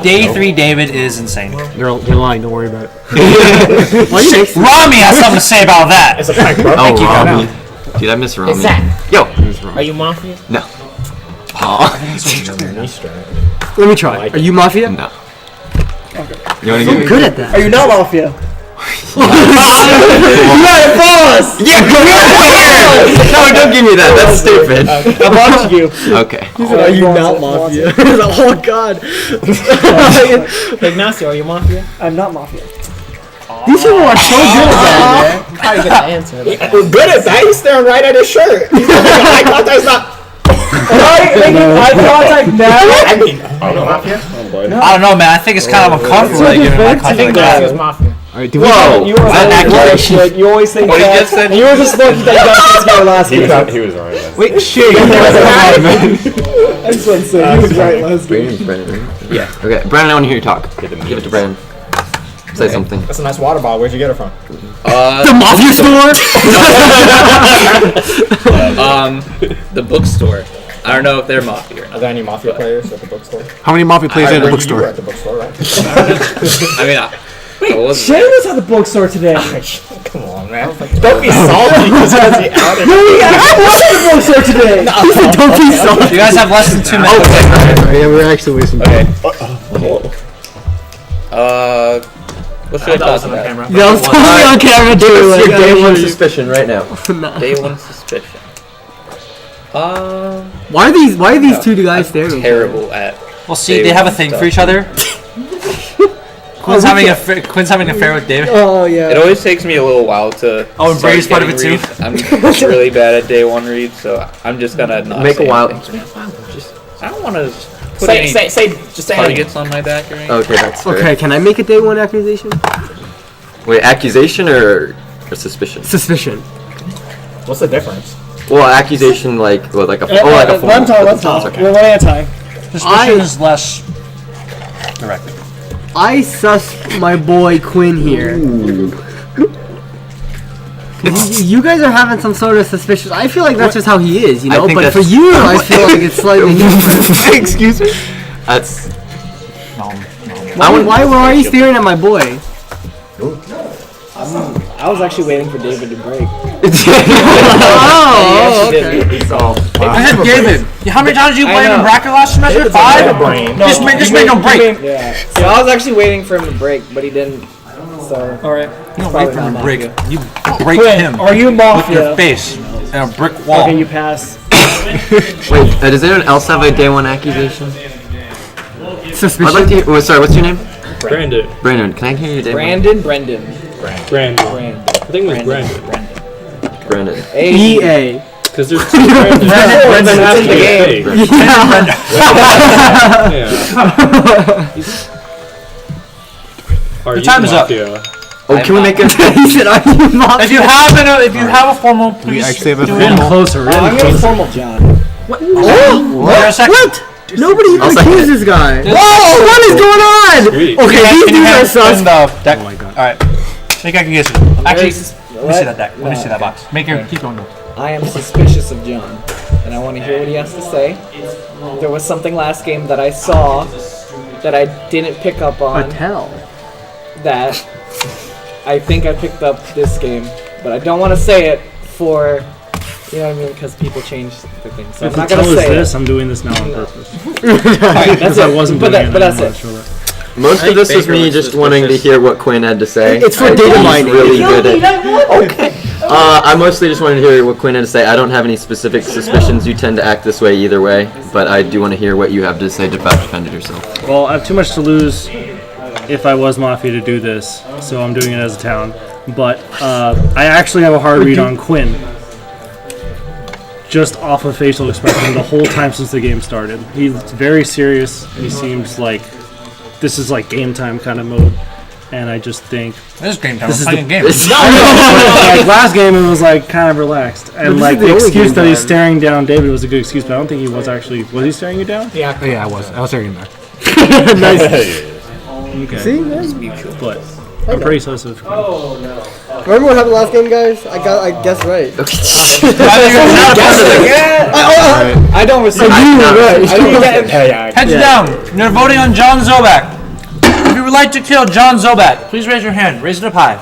Day 3, David is insane. You're lying. Don't worry about it. Why you make Rami has something to say about that. It's a prank, bro. Oh, Rami. Dude, I miss Rami. Zach, Yo. are you Mafia? No. Let me try. Are you Mafia? No. You want to I'm get good at that. Are you not Mafia? boss! Yeah, come here! No, don't give me that. That's stupid. I watched you. Okay. He said, are you not Mafia? Oh god. Ignacio, are you Mafia? I'm not Mafia. These people are so good at that. How you gonna answer that? We're good at that. He's staring right at his shirt. Eye contact is not. Eye contact now? I mean, Mafia? I don't know, man. I think it's kind of uncomfortable that you're giving my I contact think like that. Ignacio is Mafia. Whoa! You always think What he that. just said. You were just lucky that you got this guy last He game. was alright. Wait, shit. I just want to say, he was right last game. Brandon, right? Yeah. Okay, Brandon, I want to hear you talk. Give it to Brandon. Say something. that's a nice water bottle. Where'd you get it from? The Mafia store? The bookstore. I don't know if they're Mafia or Are not. there any Mafia players at the bookstore? How many Mafia players are at the You were bookstore? at the bookstore, right? I mean, I wasn't. Shay was at the bookstore today. Come on, man. Don't be salty because he outed No, you. I was at the bookstore today. He said, don't be salty. You guys have less than 2 minutes. Yeah, we're actually wasting time. What should I talk about? Yeah, I was totally on camera too. Your Like, day one suspicion right now. Day one suspicion. Why are these two guys staring? Terrible at. Well, see, they have a thing for each other. Quinn's having an affair with David. Oh yeah. It always takes me a little while to. Oh, and start Brady's part of getting it too? reads. I'm really bad at day one reads, so I'm just gonna not Make a say while. anything. I don't want to put any Just say anything. targets on my back or anything. Okay, that's fair. Okay, can I make a day one accusation? Wait, accusation or suspicion? Suspicion. What's the difference? Well, accusation like a Let him formal. talk. Let's talk. We're running out of time. Suspicion is less direct. I sus my boy Quinn here. You guys are having some sort of suspicious. I feel like that's just how he is, you I know. think But for that's- you, I feel like it's slightly different. Excuse me? That's. Why are you staring at my boy? I was actually waiting for David to break. Oh, okay. I had David. How many times did you play him in bracket last semester? 5? brain. Just make him break. Yeah. So I was actually waiting for him to break, but he didn't. So. Alright. You don't wait for him to break. You break Quinn, him are you with your Mafia? face and a brick wall. Okay, you pass. Wait, does anyone else have a day one accusation? Suspicion. I'd like to hear. Oh, sorry, what's your name? Brandon. Brandon. Can I hear your day Brendan. Brandon. I think it was Brandon. one? Brandon. EA. Because there's two Brandons. Brendan That's in the game. Are you time is up. Mafia? Oh, can we make a? He said, "Are you Mafia?" If you have a formal, please. actually have a do formal- it. Closer. I'm gonna formal John. What? What? What? Nobody even I'll second accused it. this guy. Whoa! What is going on? Sweet. Okay, these Can you dudes are hand sus. the deck? Oh my god. Alright. Make accusation. Actually, let me see that deck. Let me see that box. Make your keep going. I am suspicious of John, and I want to hear what he has to say. There was something last game that I saw that I didn't pick up on Patel. that I think I picked up this game, but I don't want to say it for, you know what I mean, because people change the things. So I'm If not Patel gonna is say this, it. I'm doing this now on purpose. Alright, that's Because I it. wasn't But, doing it. but I that's didn't it. wanna show that. Most I of this think was me Baker just was wanting to suspicious. hear what Quinn had to say. It's for I think data he's mining. really good at. Okay. I mostly just wanted to hear what Quinn had to say. I don't have any specific suspicions. You tend to act this way either way, but I do want to hear what you have to say about defending yourself. Well, I have too much to lose if I was Mafia to do this, so I'm doing it as a town. But I actually have a hard read on Quinn. Just off of facial expression the whole time since the game started. He's very serious. He seems like this is like game time kind of mode. And I just think This is game time. This We're is playing a game. like last game it was like kind of relaxed. And this like is the the only excuse game that he's time. staring down David was a good excuse, but I don't think he was actually he staring you down? Yeah. Yeah, I was staring there. Nice. Okay. See? But I'm pretty sensitive. Remember what happened last game, guys? I guessed right. I don't receive. Heads down. You're voting on John Zobak. If you would like to kill John Zobak, please raise your hand. Raise it up high.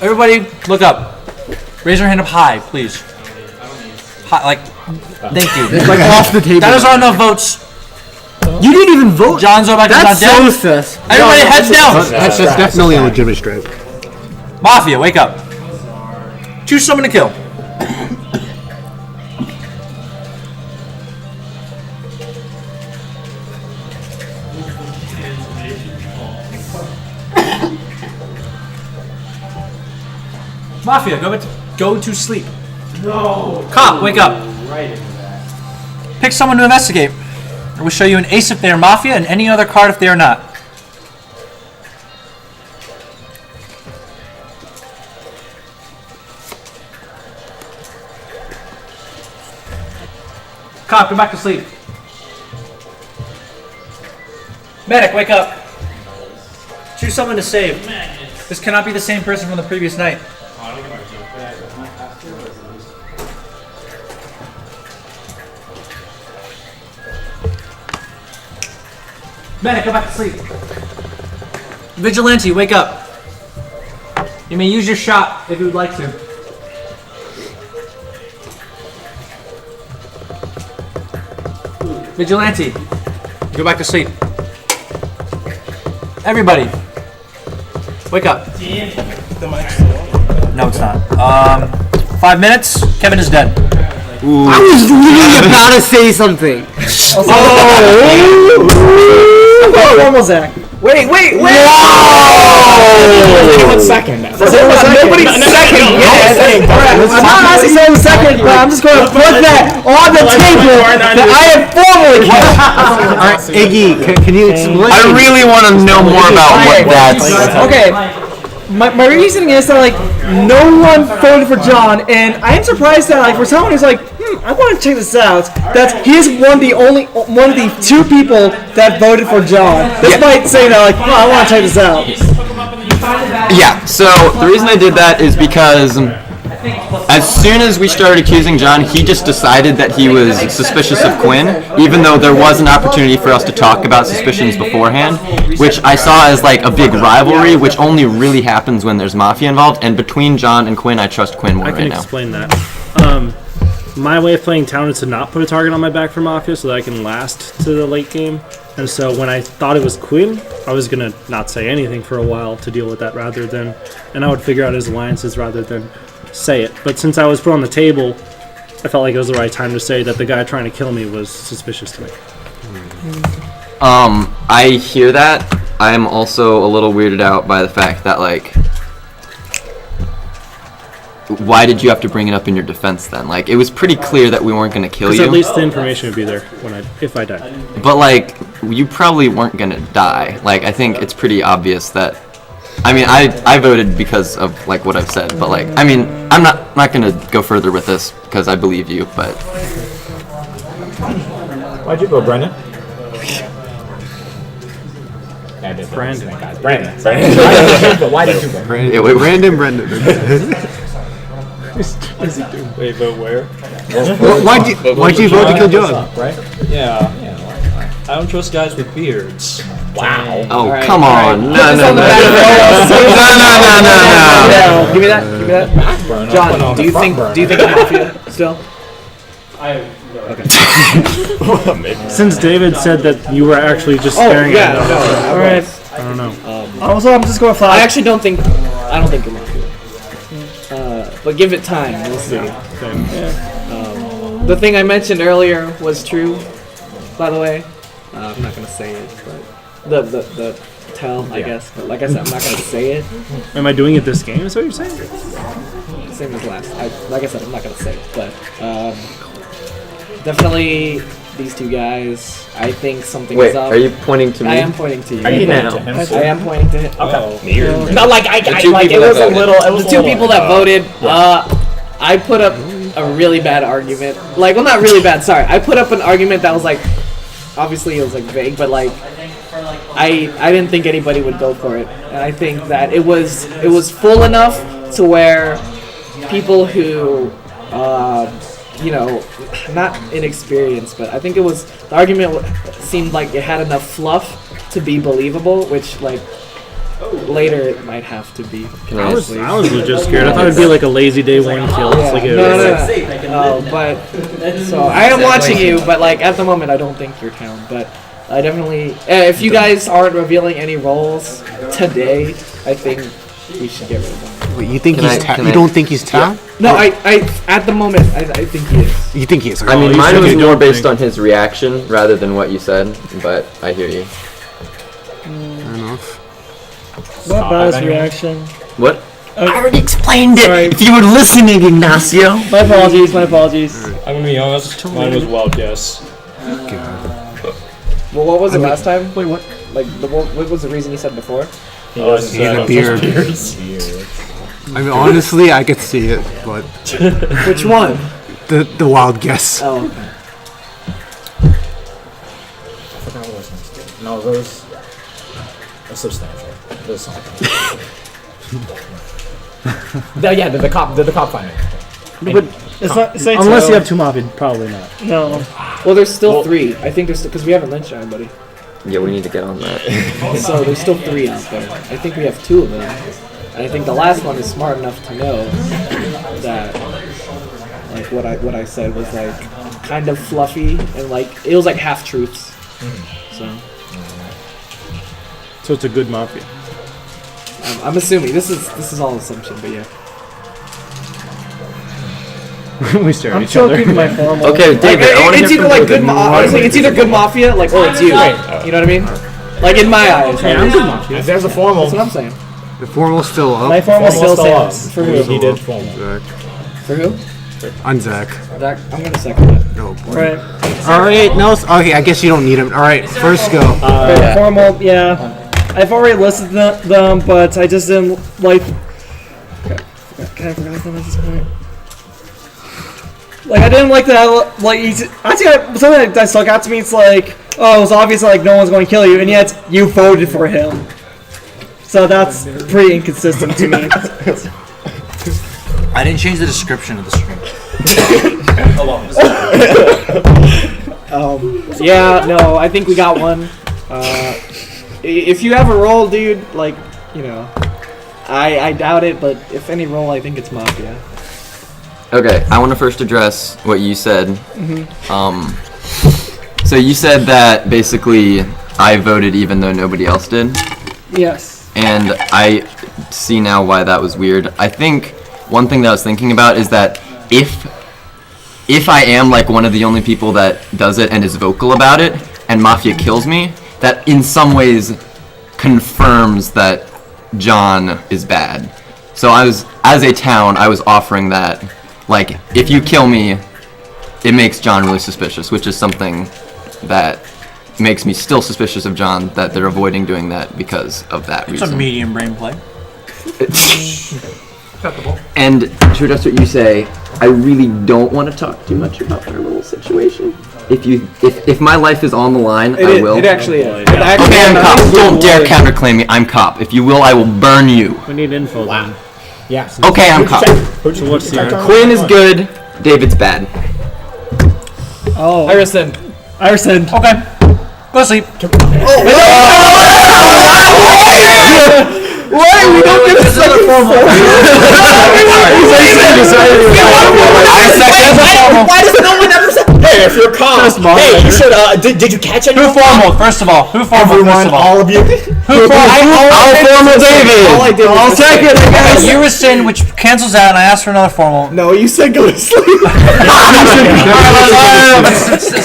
Everybody, look up. Raise your hand up high, please. High, like, thank you. Like off the table. That is not enough votes. You didn't even vote. John Zorback is not That's so dead. sus. Everybody heads down. That's definitely a legitimate strike. Mafia, wake up. Choose someone to kill. Mafia, go to sleep. No. Cop, wake up. Pick someone to investigate. I will show you an ace if they are Mafia and any other card if they are not. Cop, go back to sleep. Medic, wake up. Choose someone to save. This cannot be the same person from the previous night. Medic, go back to sleep. Vigilante, wake up. You may use your shot if you would like to. Vigilante, go back to sleep. Everybody, wake up. No, it's not. 5 minutes. Kevin is dead. Ooh. I was literally about to say something. One more Zach. Wait! Whoa! 1 second. Nobody's second yet. I'm not asking someone second, but I'm just going to put that on the table that I have formally Alright, Iggy, can you explain? I really want to know more about what that's. Okay. My reasoning is that like no one voted for John, and I am surprised that like for someone who's like, I want to check this out. That he is one of the 2 people that voted for John. Despite saying that like, I want to check this out. Yeah, so the reason I did that is because as soon as we started accusing John, he just decided that he was suspicious of Quinn, even though there was an opportunity for us to talk about suspicions beforehand, which I saw as like a big rivalry, which only really happens when there's Mafia involved, and between John and Quinn, I trust Quinn more right now. I can explain that. My way of playing town is to not put a target on my back for Mafia so that I can last to the late game. And so when I thought it was Quinn, I was going to not say anything for a while to deal with that and I would figure out his alliances rather than say it. But since I was put on the table, I felt like it was the right time to say that the guy trying to kill me was suspicious to me. I hear that. I am also a little weirded out by the fact that like, why did you have to bring it up in your defense then? Like, it was pretty clear that we weren't going to kill you. Because at least the information would be there if I died. But like, you probably weren't going to die. Like, I think it's pretty obvious that. I mean, I voted because of like what I've said, but like, I mean, I'm not going to go further with this because I believe you, but. Why'd you go, Brendan? Brandon. But why did you go? Brandon. Wait, but where? Why'd you vote to kill John? Right? Yeah. I don't trust guys with beards. Wow. Oh, right, come on. Right. No. Give me that. John, do you think I'm Mafia still? Okay. Since David said that you were actually just staring at him. All right. I don't know. Also, I'm just going to fly. I don't think you're Mafia. But give it time. We'll see. The thing I mentioned earlier was true, by the way. I'm not gonna say it, but the tell, I guess. But like I said, I'm not gonna say it. Am I doing it this game? Is what you're saying? Same as last. Like I said, I'm not gonna say it, but definitely these 2 guys. I think something is up. Wait, are you pointing to me? I am pointing to you. Are you now? I am pointing to him. Okay. No, like it was a little. It was the 2 people that voted. I put up a really bad argument. Like, well, not really bad. Sorry, I put up an argument that was like, obviously it was like vague, but like, I didn't think anybody would go for it, and I think that it was full enough to where people who, not inexperienced, but I think it was the argument seemed like it had enough fluff to be believable, which like. Later, it might have to be. I was legit scared. I thought it'd be like a lazy day 1 kill. Yeah. But so I am watching you, but like at the moment, I don't think you're town. But I definitely. If you guys aren't revealing any roles today, I think we should get rid of him. Wait, you think Can he's I- can you I- don't think he's town? No, I at the moment, I think he is. You think he is? I mean, you mine said was you more don't based think. on his reaction rather than what you said, but I hear you. I don't know. What about his reaction? What? I already explained it. If you were listening, Ignacio. My apologies. My apologies. I'm gonna be honest. Mine was wild guess. Well, what was it last time? Wait, what? Like, what was the reason you said before? He had a beard. I mean, honestly, I could see it, but Which one? the wild guess. Oh, okay. No, those are substantial. Those something. The cop finder. But it's not, unless you have two mafia, probably not. No. Well, there's still 3. I think there's because we haven't lynched anybody. Yeah, we need to get on that. So there's still 3 out there. I think we have 2 of them. And I think the last one is smart enough to know that, like, what I said was like kind of fluffy and like it was like half truths. So it's a good mafia. I'm assuming this is all assumption, but yeah. We stare at I'm each other. keeping my formal. Okay, David, I wanna it's hear either from like David. good. Honestly, it's either good mafia, like, or it's you. You know what I mean? Like in my eyes. Yeah, I'm good mafia. If there's a formal, That's what I'm saying. The formal's still up. My formal still up. stands. For who? He did formal. Zach. For who? On Zach. Zach, I'm gonna second that. No. Boy. Right. All right. No. Okay. I guess you don't need him. All right. First go. Formal, yeah. I've already listed them, but I just didn't like. Can I forget them at this point? Like I didn't like that. Like I think something that stuck out to me. It's like, oh, it was obvious like no one's going to kill you, and yet you voted for him. So that's pretty inconsistent to me. I didn't change the description of the stream. Yeah, no, I think we got one. If you have a role, dude, like, you know, I doubt it, but if any role, I think it's Mafia. Okay, I want to first address what you said. Mm-hmm. So you said that basically I voted even though nobody else did, Yes. and I see now why that was weird. I think one thing that I was thinking about is that if I am like one of the only people that does it and is vocal about it, and Mafia kills me, that in some ways confirms that John is bad. So I was, as a town, I was offering that, like, if you kill me, it makes John really suspicious, which is something that makes me still suspicious of John, that they're avoiding doing that because of that It's reason. a medium brain play. And to address what you say, I really don't want to talk too much about our little situation. If my life is on the line, I will. It actually is. Okay, I'm cop. Don't dare counterclaim me. I'm cop. If you will, I will burn you. We need info. Then. Yeah. Okay, I'm cop. So what's the Quinn is good. David's bad. Oh. Iverson. Okay. Go to sleep. Why we don't get a second formal? Why does no one ever say? Hey, if you're calm, hey, you should. Did you catch any? Who formal? First of all, who formal? First of all, all of you. who formal? I'll formal David. All I did was I'll just take it. say- Okay, you rescind, which cancels out, and I asked for another formal. No, you said go to sleep.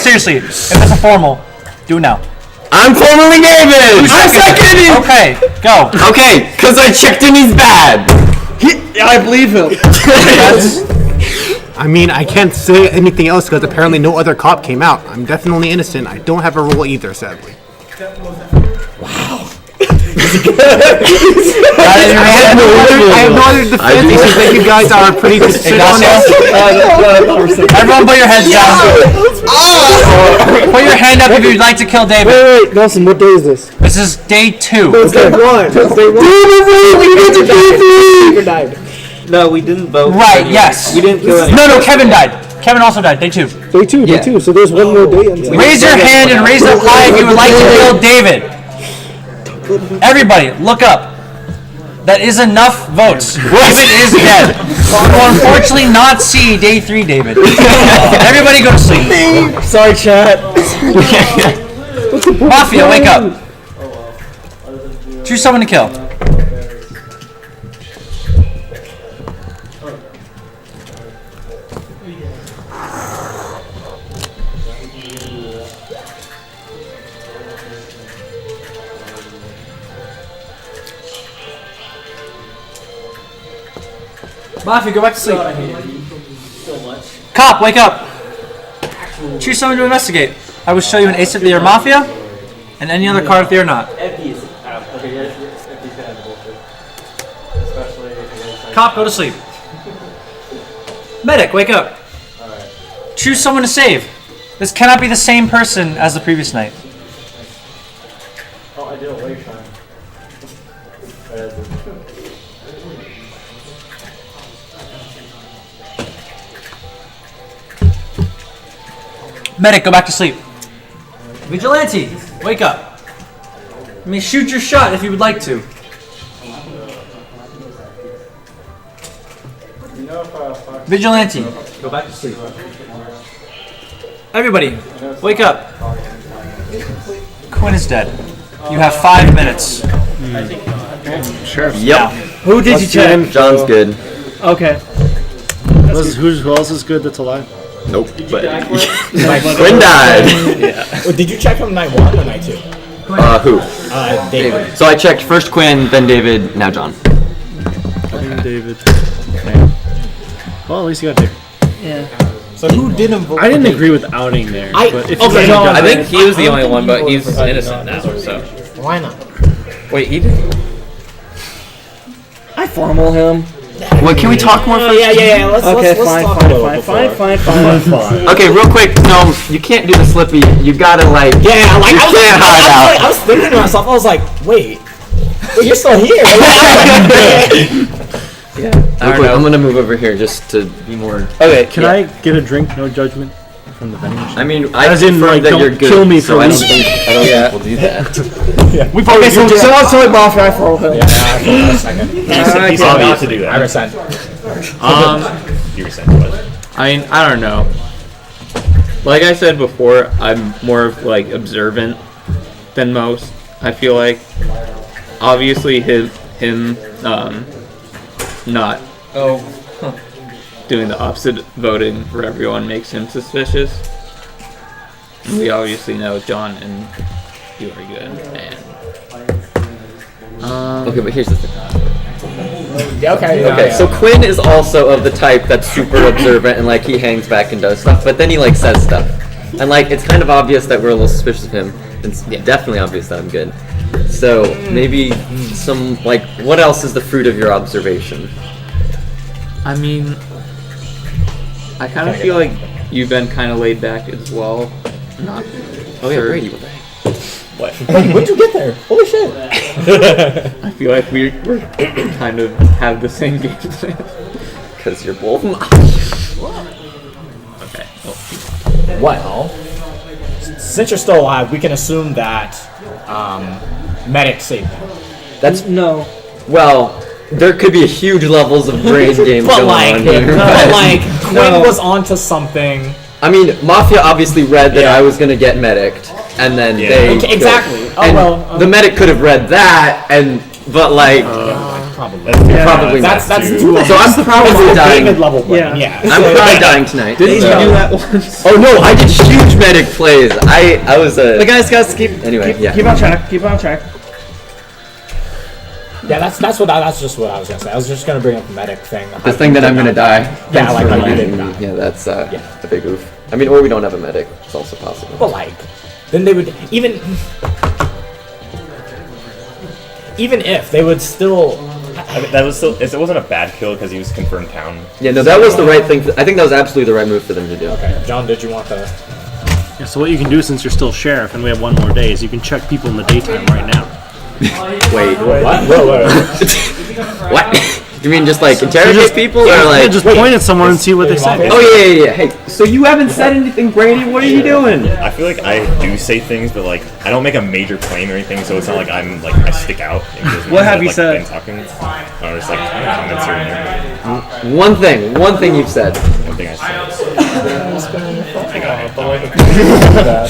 Seriously, if it's a formal, do it now. I'm formally David. I'm seconding. Okay, go. Okay, because I checked and he's bad. I believe him. I mean, I can't say anything else because apparently no other cop came out. I'm definitely innocent. I don't have a role either, sadly. I have no other defense because that you guys are pretty honest. Everyone put your heads down. Put your hand up if you'd like to kill David. Wait, Nelson, what day is this? This is day 2. It's day one. It's day one. David died. No, we didn't vote. Right, yes. We didn't kill anyone. No, Kevin died. Kevin also died, day 2. Day two. So there's one more day. Raise your hand and raise it up high if you would like to kill David. Everybody, look up. That is enough votes. David is dead. You will unfortunately not see day 3, David. Everybody go to sleep. Sorry, chat. Mafia, wake up. Choose someone to kill. Mafia, go back to sleep. Cop, wake up. Choose someone to investigate. I will show you an ace if they are Mafia, and any other card if they are not. Cop, go to sleep. Medic, wake up. Choose someone to save. This cannot be the same person as the previous night. Oh, I did a wake time. Medic, go back to sleep. Vigilante, wake up. You may shoot your shot if you would like to. Vigilante, go back to sleep. Everybody, wake up. Quinn is dead. You have 5 minutes. Sure. Yep. Who did you check? John's good. Okay. Who else is good that's alive? Nope. But Quinn died. Well, did you check him night 1 or night 2? Who? David. So I checked first Quinn, then David, now John. David. Well, at least you got there. Yeah. So who didn't vote? I didn't agree with outing there. But if okay, you I think he was the only one, but he's innocent now, so. Why not? Wait, he did? I formal him. What, can we talk more first? Yeah. Let's Fine. Okay, real quick. No, you can't do the slippy. You gotta like. Yeah, like you can't hide out. I was thinking to myself. I was like, wait, you're still here. Yeah. Real quick, I'm gonna move over here just to be more. Okay. Can I get a drink? No judgment from the vending machine. I mean, I as in like, that don't you're good, kill me so for I don't losing. think people do that. We probably so let's talk Mafia. I formal him. He said not to do that. I resent. You resent what? I mean, I don't know. Like I said before, I'm more of like observant than most. I feel like obviously him not doing the opposite voting for everyone makes him suspicious. We obviously know John and you are good. And Okay, but here's the thing. Okay. So Quinn is also of the type that's super observant and like he hangs back and does stuff, but then he like says stuff, and like it's kind of obvious that we're a little suspicious of him. It's definitely obvious that I'm good. So maybe some like, what else is the fruit of your observation? I mean, I kind of feel like you've been kind of laid back as well. Not. Oh yeah, Brady. What the heck? What? When'd you get there? Holy shit! I feel like we're kind of have the same game plan. Because you're both. Okay. Well, since you're still alive, we can assume that Medic saved him. That's No. well. There could be huge levels of brain games But going like, on here. Quinn was onto something. I mean, Mafia obviously read that I was gonna get medicked, and then they Okay, exactly. And the medic could have read that, but like Probably. probably That's not. too. So I'm probably dying. David level brain. Yeah. Yeah. I'm probably dying tonight. Didn't you do that once? Oh no, I did huge medic plays. I was a. But guys, keep Anyway, on track. Keep on track. Yeah, that's just what I was gonna say. I was just gonna bring up the Medic thing. the thing that I'm gonna die. Yeah, like for you didn't reminding die. me. Yeah, that's a big oof. I mean, or we don't have a medic. It's also possible. But like, then they would even if they would still. I mean, that was still. It wasn't a bad kill because he was confirmed town. Yeah, no, that was the right thing. I think that was absolutely the right move for them to do. Okay, John, did you want the? Yeah, so what you can do since you're still sheriff and we have one more day is you can check people in the daytime right now. Wait, What? what? You mean just like interrogate people, or like just point at someone and see what they say? Oh yeah. Hey, so you haven't said anything, Brady? What are you doing? I feel like I do say things, but like I don't make a major claim or anything, so it's not like I'm like I stick out. What have you said? Been talking. Just like comments here and there. One thing you've said. One thing I said.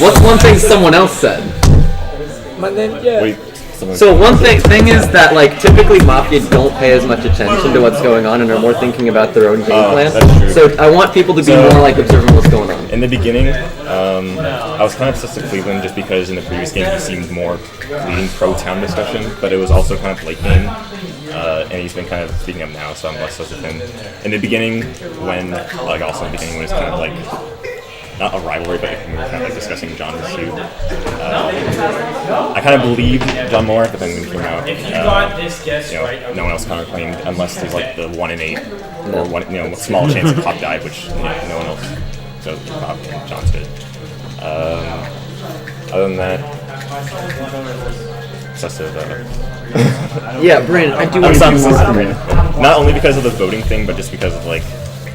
What's one thing someone else said? Wait, someone- So one thing is that like typically Mafia don't pay as much attention to what's going on and are more thinking about their own game plan. that's true. So I want people to be more like observing what's going on. In the beginning, I was kind of obsessed with Cleveland just because in the previous game he seemed more leading pro-town discussion, but it was also kind of late game, and he's been kind of speaking up now, so I'm less obsessed with him. In the beginning, when it's kind of like, not a rivalry, but when we were kind of like discussing John's issue, I kind of believed John more, but then when he came out, no one else counterclaimed unless there's like the 1 in 8 or one, small chance of Pop died, which no one else. So Pop and John's did. Other than that, obsessive. Yeah, Brandon, I do I'm want to obsessed with Brandon. Not only because of the voting thing, but just because of like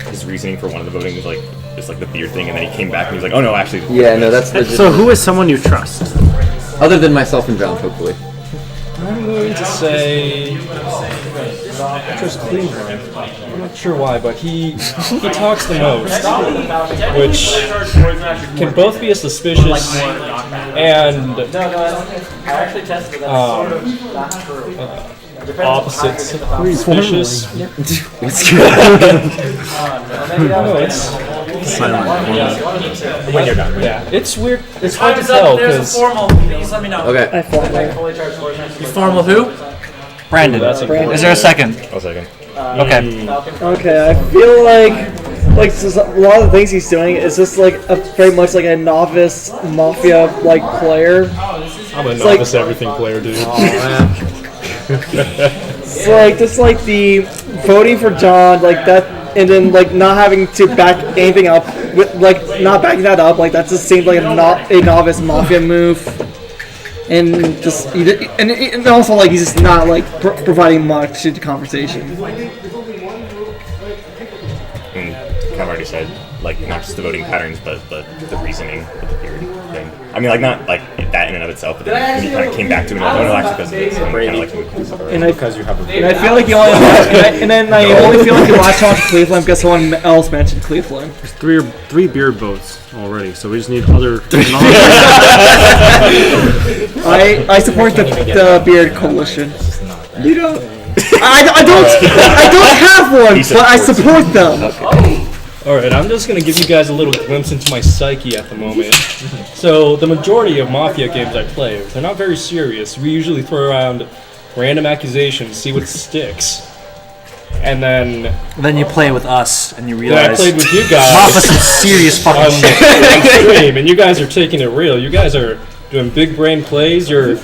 his reasoning for one of the voting was like just like the beard thing, and then he came back and he was like, "Oh no, actually." Yeah, no, that's legit. So who is someone you trust? Other than myself and John, hopefully. I'm going to say I trust Cleveland. I'm not sure why, but he talks the most, which can both be a suspicious and opposite suspicious. No, it's When you're done. yeah, it's weird. It's hard to tell because Formal, please let me know. Okay. You formal who? Brandon. Is there a second? I'll second. Okay. Okay, I feel like so a lot of the things he's doing is just like very much like a novice Mafia like player. I'm a like- novice everything player, dude. It's like just like the voting for John like that, and then like not having to back anything up with like not backing that up. Like that just seems like a novice Mafia move. And just and also like he's just not like providing much to the conversation. Kind of already said, like, not just the voting patterns, but the reasoning with the beard thing. I mean, like, not like that in and of itself, but then when he kind of came back to it, and like, oh no, actually because of this, and kind of like, And I because you have a and I feel like you only and then I only feel like you latched on to Cleveland because someone else mentioned Cleveland. There's three beard votes already, so we just need other. I support the Beard Coalition. You don't. I don't have one, but I support them. Alright, I'm just gonna give you guys a little glimpse into my psyche at the moment. So, the majority of Mafia games I play, they're not very serious. We usually throw around random accusations, see what sticks. And then you play with us and you I realize played with you guys. Mafia some serious fucking shit. on stream, and you guys are taking it real. You guys are doing big brain plays. You're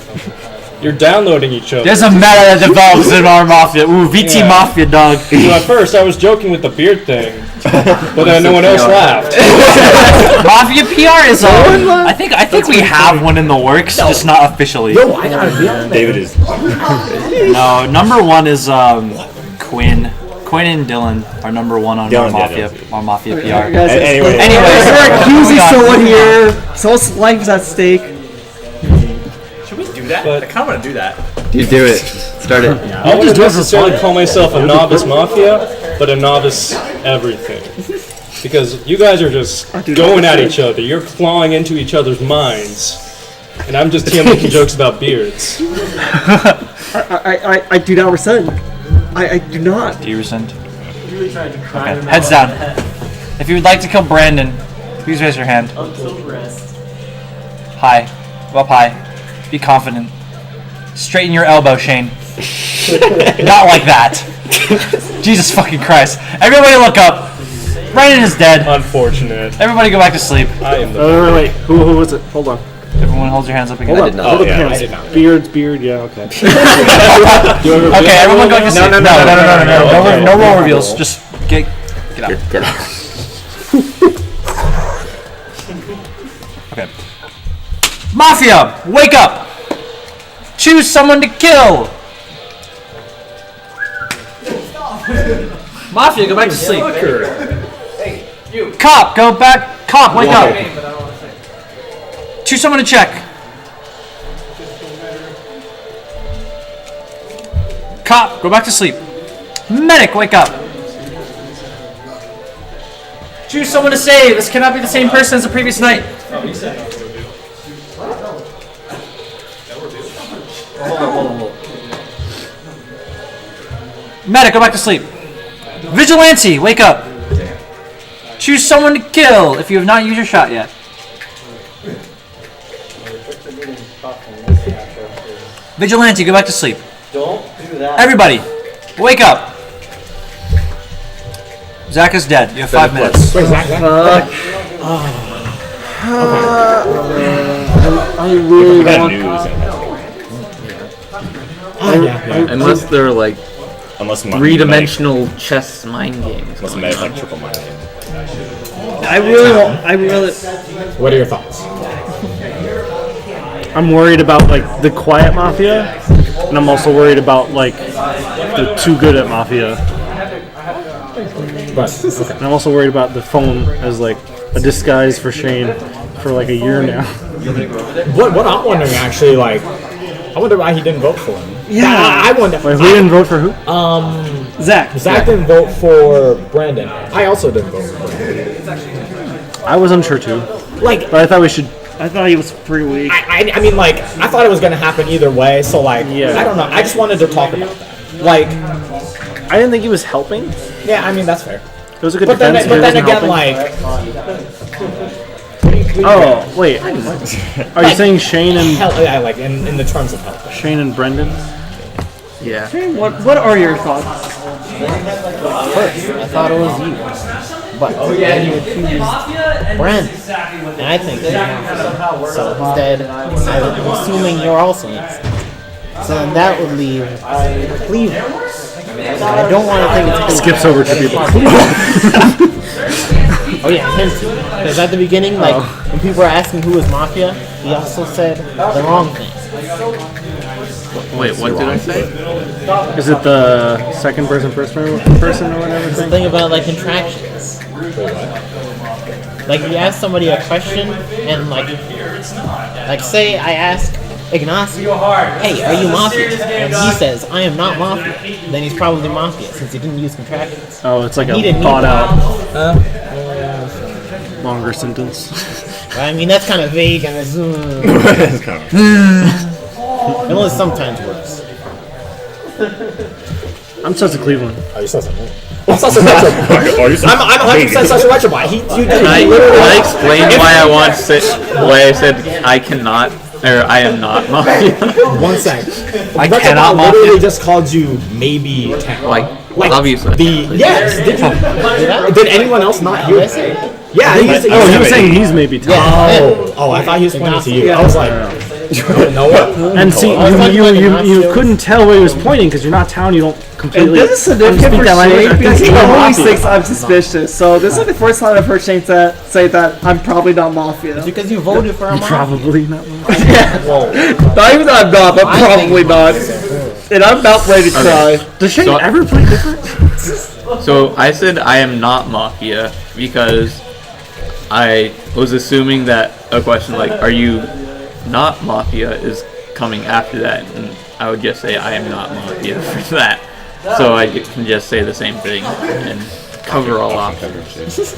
downloading each other. There's a meta that develops in our Mafia. Ooh, VT Yeah. Mafia, dog. So at first I was joking with the beard thing, but then no one else laughed. Mafia PR is I think we have one in the works, just not officially. David is. No, number one is Quinn. Quinn and Dylan are number one on Dylan, our Mafia PR. Anyway, We're accusing someone here. Someone's life is at stake. Should we do that? But- I kind of want to do that. You do it. Start it. I wouldn't necessarily call myself a novice Mafia, but a novice everything. Because you guys are just going at each other. You're clawing into each other's minds. And I'm just here making jokes about beards. I do not resent. I do not. Do you resent? Okay. Heads down. If you would like to kill Brandon, please raise your hand. High. Up high. Be confident. Straighten your elbow, Shane. Not like that. Jesus fucking Christ. Everybody look up. Brandon is dead. Unfortunate. Everybody go back to sleep. I am the Wait. Who was it? Hold on. Everyone holds your hands up again. I did not. Hold up yeah, hands. I did not. Beard. Yeah. Okay. Okay, everyone go to sleep. No. No role reveals. Just get out. Get out. Okay. Mafia, wake up! Choose someone to kill! Mafia, go back to sleep. Cop, go back. Cop, wake up. Choose someone to check. Cop, go back to sleep. Medic, wake up. Choose someone to save. This cannot be the same person as the previous night. Medic, go back to sleep. Vigilante, wake up. Choose someone to kill if you have not used your shot yet. Vigilante, go back to sleep. Don't do that. Everybody, wake up. Zach is dead. You have 5 minutes. Wait, Zach? I really want. Unless they're like Unless three-dimensional chess mind games. Unless Medic like triple mind game. I really. What are your thoughts? I'm worried about like the quiet Mafia, and I'm also worried about like the too good at Mafia. But okay. And I'm also worried about the phone as like a disguise for Shane for like a year now. What I'm wondering actually, like, I wonder why he didn't vote for him. Yeah, I wonder. Wait, who didn't vote for who? Zach. Zach didn't vote for Brandon. I also didn't vote for Brandon. I was unsure too. Like, but I thought we should. I thought he was pretty weak. I mean, like, I thought it was gonna happen either way. So like, Yeah. I don't know. I just wanted to talk about that. Like, I didn't think he was helping. yeah, I mean that's fair. It was a good But then, defense. but but then it again, wasn't helping. Oh wait, are you saying Shane and yeah, like in the terms of help? Shane and Brendan? Yeah. What are your thoughts? First, I thought it was you. But then you accused Brent. And I think you're not. So instead, I'm assuming you're also innocent. So then that would leave Cleveland. I don't want to think it's Skips over to people. Oh yeah, him too. Because at the beginning, like, when people were asking who was Mafia, he also said the wrong thing. Wait, what did I say? Is it the second person, first person, or whatever It's the thing? thing about, like, contractions. Like, you ask somebody a question, and, like say I ask Ignacio, hey, are you Mafia? And he says, I am not Mafia. Then he's probably Mafia, since he didn't use contractions. Oh, it's like He a didn't thought need out, longer sentence. I mean, that's kind of vague, and it's, it only sometimes works. I'm such a Cleveland. Oh, you said something. I'm such a retro. I'm 100% such a retro bot. Can I explain why I said I cannot or I am not Mafia? 1 sec. I Retro cannot bot literally Mafia. just called you maybe 10. Like obviously. Yes. Did anyone else not hear that? Yeah. He was saying he's maybe 10. Oh, I thought he was pointing to you. I was like, no. And see, you couldn't tell where he was pointing because you're not town. You don't completely. And this is significant for speak that language. Shane because he You're always Mafia. thinks I'm suspicious. So this is the first time I've heard Shane say that I'm probably not Mafia. Because you voted for a Mafia. Probably not. Not even that I'm not, but probably not. And I'm about ready to cry. Does Shane ever play different? So I said I am not Mafia because I was assuming that a question like, are you not Mafia is coming after that, and I would just say I am not Mafia for that. So I can just say the same thing and cover all options.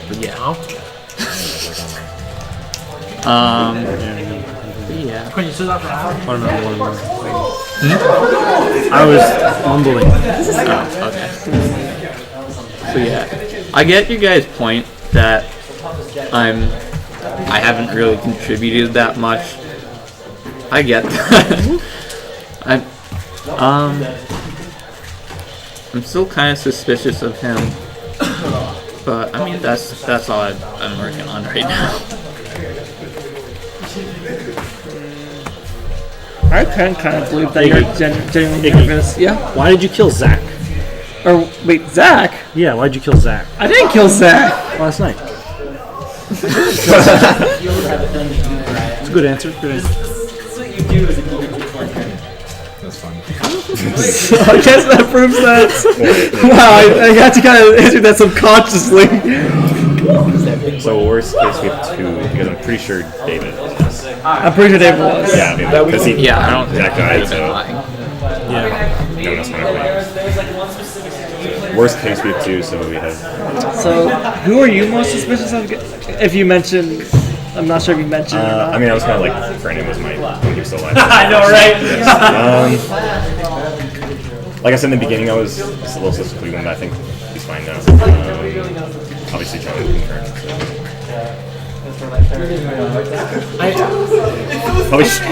But yeah. Yeah. Can you sit that for an hour? I was mumbling. Oh, okay. So yeah, I get you guys' point that I haven't really contributed that much. I get that. I'm still kind of suspicious of him, but I mean that's all I'm working on right now. I can kind of believe that you're genuinely nervous. Yeah. Why did you kill Zach? Or wait, Zach? Yeah, why'd you kill Zach? I didn't kill Zach last night. It's a good answer. Good answer. That's fun. So I guess that proves that. Wow, I got to kind of answer that subconsciously. So worst case we have 2 because I'm pretty sure David was. I'm pretty sure David was. Yeah, I mean, because he I don't think that guy. I've been lying. Yeah. No, that's not worst case we have 2, so we have. So who are you most suspicious of? If you mention I'm not sure if you mentioned it or not. I mean, I was kind of like, Brandon was when he was still alive. I know, right? Like I said in the beginning, I was just a little sus of Cleveland, but I think he's fine now. Obviously, John would concur.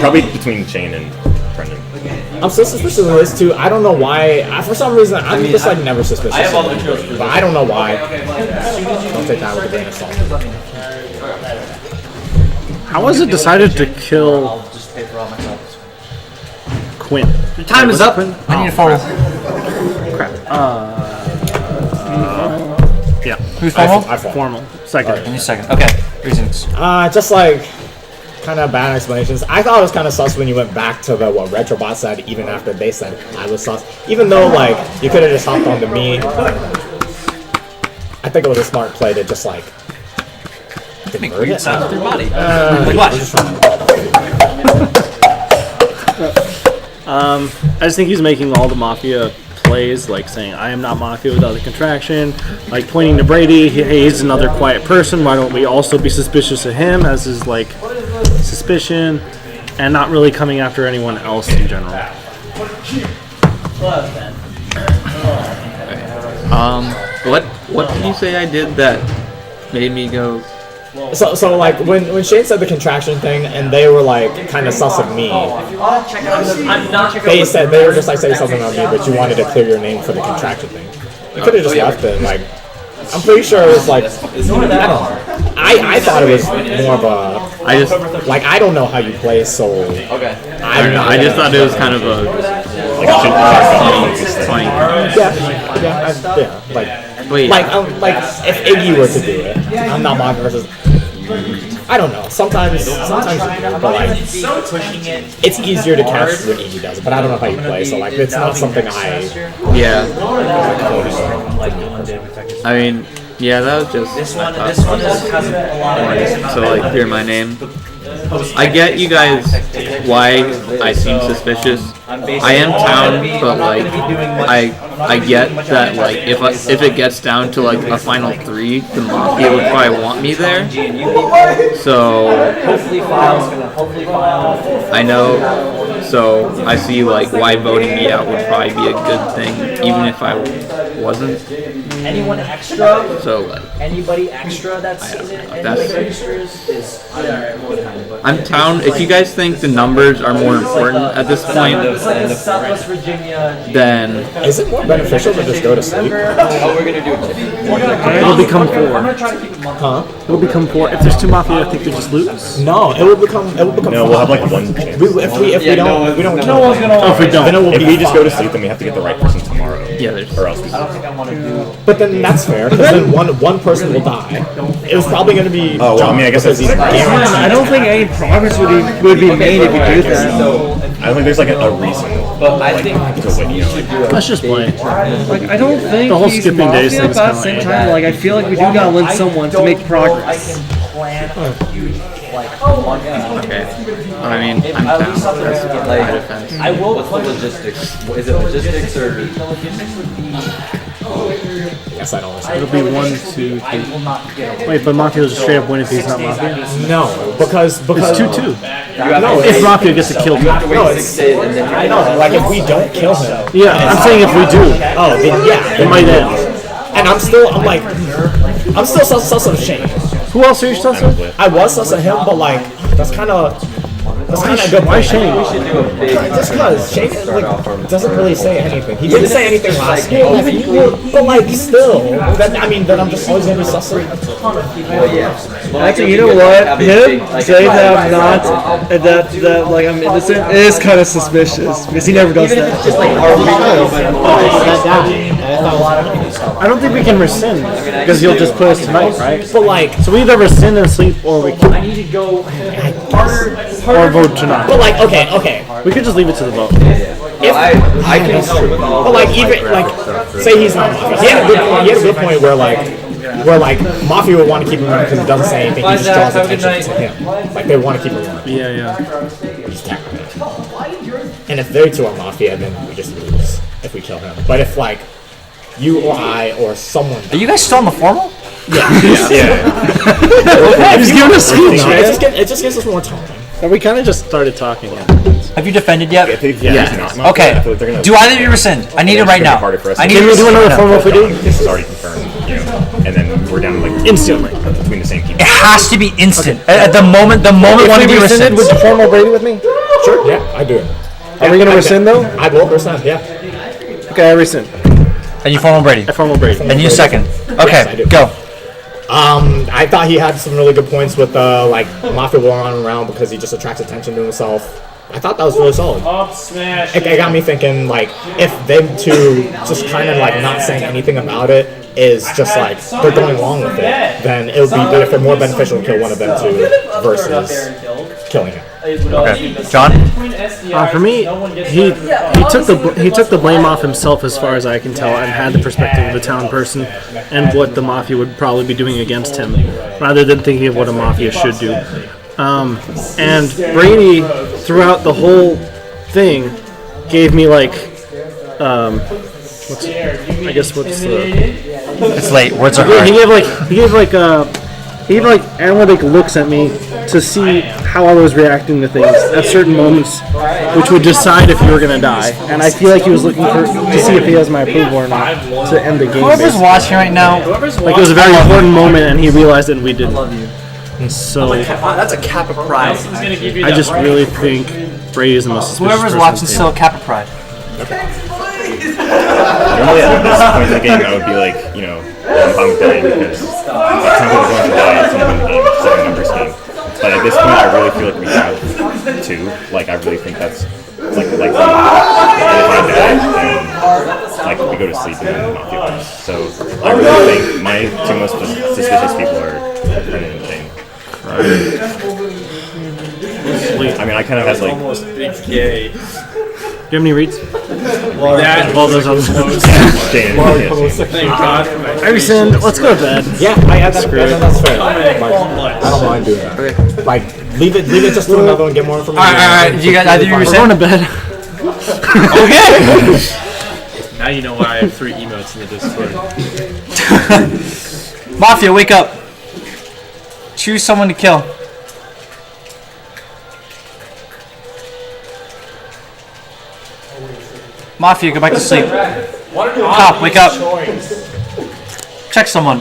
Probably between Shane and Brendan. I'm so suspicious of this too. I don't know why. For some reason, I'm just like never suspicious. But I don't know why. Don't take that with a grain of salt. How was it decided to kill Quinn? Your time is up. I need a formal. Crap. Yeah. Who's formal? I fall. Formal. Second. Give me a second. Okay. Reasons. Just like kind of bad explanations. I thought it was kind of sus when you went back to what Retrobot said, even after they said I was sus. Even though like you could have just hopped onto me. I think it was a smart play to just like. Make weird sounds with your body. Like what? I just think he's making all the Mafia plays, like saying, I am not Mafia without the contraction, like pointing to Brady, hey, he's another quiet person, why don't we also be suspicious of him as his, like, suspicion, and not really coming after anyone else in general. What did you say I did that made me go... So like when Shane said the contraction thing and they were like kind of sus of me, they said they were just like saying something on me, but you wanted to clear your name for the contraction thing. You could have just left it. Like I'm pretty sure it was like I don't know. I thought it was more of a I don't know how you play, so okay. I don't know. I just thought it was kind of a funny. Like if Iggy were to do it, I'm not Mafia versus. I don't know. Sometimes, but like, it's easier to catch when Iggy does it. But I don't know how you play, so like, it's not something I. Yeah. I mean, yeah, that was just. This one is so like, hear my name. I get you guys why I seem suspicious. I am town, but like I get that like if it gets down to like a final 3, the Mafia would probably want me there. So I know. So I see like why voting me out would probably be a good thing, even if I wasn't. Anyone extra? So like anybody extra that's seen it and registers is I'm town. If you guys think the numbers are more important at this point, Southwest Virginia. then is it more beneficial to just go to sleep? Oh, we're gonna do it. It'll become 4. I'm gonna try to keep it Huh? It'll become 4. If there's 2 Mafia, I think they just lose. No, it will become. No, we'll have like one chance. If we don't. No one's gonna. Oh, if we don't. Then it will If be we just go to 5. sleep, then we have to get the right person tomorrow. Yeah, there's. Or else we. I don't think I want to do. But then that's fair, because then one person will die. It was probably going to be. Oh, well, I mean, I guess that's guaranteed. I don't think any progress would be made if you do that. I don't think there's like a reason. But I think to win, you know, like, Let's just play. Like, I don't think The whole he's skipping days Mafia, thing is but at kinda the same like- time, like, I feel like we do gotta win someone to make progress. plan a huge like Okay. I mean, I'm down. That's my defense. I will. What's the logistics? Is it logistics or? Yes, I don't. It'll be 1, 2, 3. I will not get. Wait, but Mafia will just straight up win if he's not Mafia? No, because It's 2-2. 2-2. No, If Mafia gets a kill. No, it's. I know. Like if we don't kill him. Yeah, I'm saying if we do. Oh, then yeah. It might end. And I'm still sus of Shane. Who else are you sus of? I was sus of him, but like that's kind of a good. Why Shane? Just because Shane like doesn't really say anything. He didn't say anything last game. But like still, then I'm just always gonna be sus of him. Actually, you know what? Him saying that I'm not, that like I'm innocent is kind of suspicious because he never does that. I don't think we can rescind because he'll just put us tonight, right? But like, so we either rescind and sleep or we kill. I need to go Or vote tonight. But like, okay. We could just leave it to the vote. If I can, but like even like say he's not Mafia. He had a good point where like Mafia would want to keep him around because he doesn't say anything. He just draws attention to him. Like they want to keep him around. Yeah. And if they two are Mafia, then we just lose if we kill him. But if like you or I or someone, Are you guys still on the formal? Just give us school. It just gives us more time. And we kind of just started talking. Have you defended yet? Yeah. Okay. Do either of you rescind? I need it right now. I need Can we do another formal if we do? This is already confirmed, and then we're down to like Instantly between the same people. It has to be instant. At the moment one of you rescinds. Would you formal Brady with me? Sure. Yeah, I do it. Are we gonna rescind though? I will rescind. Yeah. Okay, I rescind. And you formal Brady. I formal Brady. And you second. Okay, Yes, I do. go. I thought he had some really good points with like Mafia going around because he just attracts attention to himself. I thought that was really solid. It got me thinking, like, if them two just kind of like not saying anything about it is just like they're going along with it, then it would be more beneficial to kill one of them two versus killing him. Okay, John. For me, he took the blame off himself as far as I can tell, and had the perspective of a town person and what the mafia would probably be doing against him, rather than thinking of what a mafia should do. And Brady, throughout the whole thing, gave me like, It's late. Words are hard. He gave like analytic looks at me to see how I was reacting to things at certain moments, which would decide if you were gonna die. And I feel like he was looking to see if he has my approval or not to end the game. Whoever's watching right now, like it was a very important moment, and he realized it, and we didn't. And so that's a cap of pride. I just really think Brady is the most suspicious Whoever's person watching in the still a cap of pride. Normally at this point in the game, I would be like, I'm dying because like, some people are going to die at some point in the game. It's like a numbers game. But at this point, I really feel like we have two. Like, I really think that's like and if I die, then like we go to sleep and then not feel worse. So I really think my two most suspicious people are Brennan and Shane. I mean, I kind of had like almost big gay. Do you have any reads? Well, those are Thank God. I rescind. Let's go to bed. Yeah, that's fair. I don't mind doing that. Okay. Like, leave it just to another one, get more information. Alright. You guys, either you We're rescind? going to bed. Okay. Now you know why I have 3 emotes in the Discord. Mafia, wake up. Choose someone to kill. Mafia, go back to sleep. Cop, wake up. Check someone.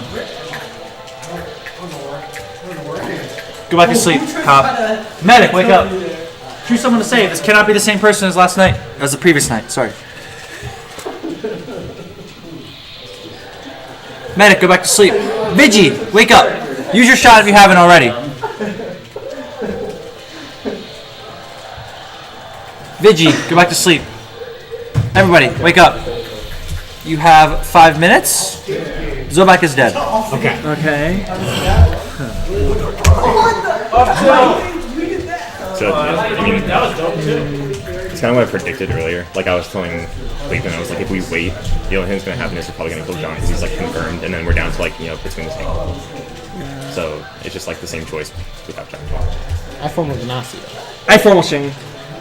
Go back to sleep. Cop. Medic, wake up. Choose someone to save. This cannot be the same person as last night. As the previous night, sorry. Medic, go back to sleep. Vigi, wake up. Use your shot if you haven't already. Vigi, go back to sleep. Everybody, wake up. You have 5 minutes. Zobak is dead. Okay. So, I mean, it's kind of what I predicted earlier. Like, I was telling Cleveland, I was like, if we wait, the only thing that's going to happen is we're probably going to kill John because he's, like, confirmed, and then we're down to, like, between the same. So, it's just, like, the same choice without John. I formal Ignacio. I formal Shane.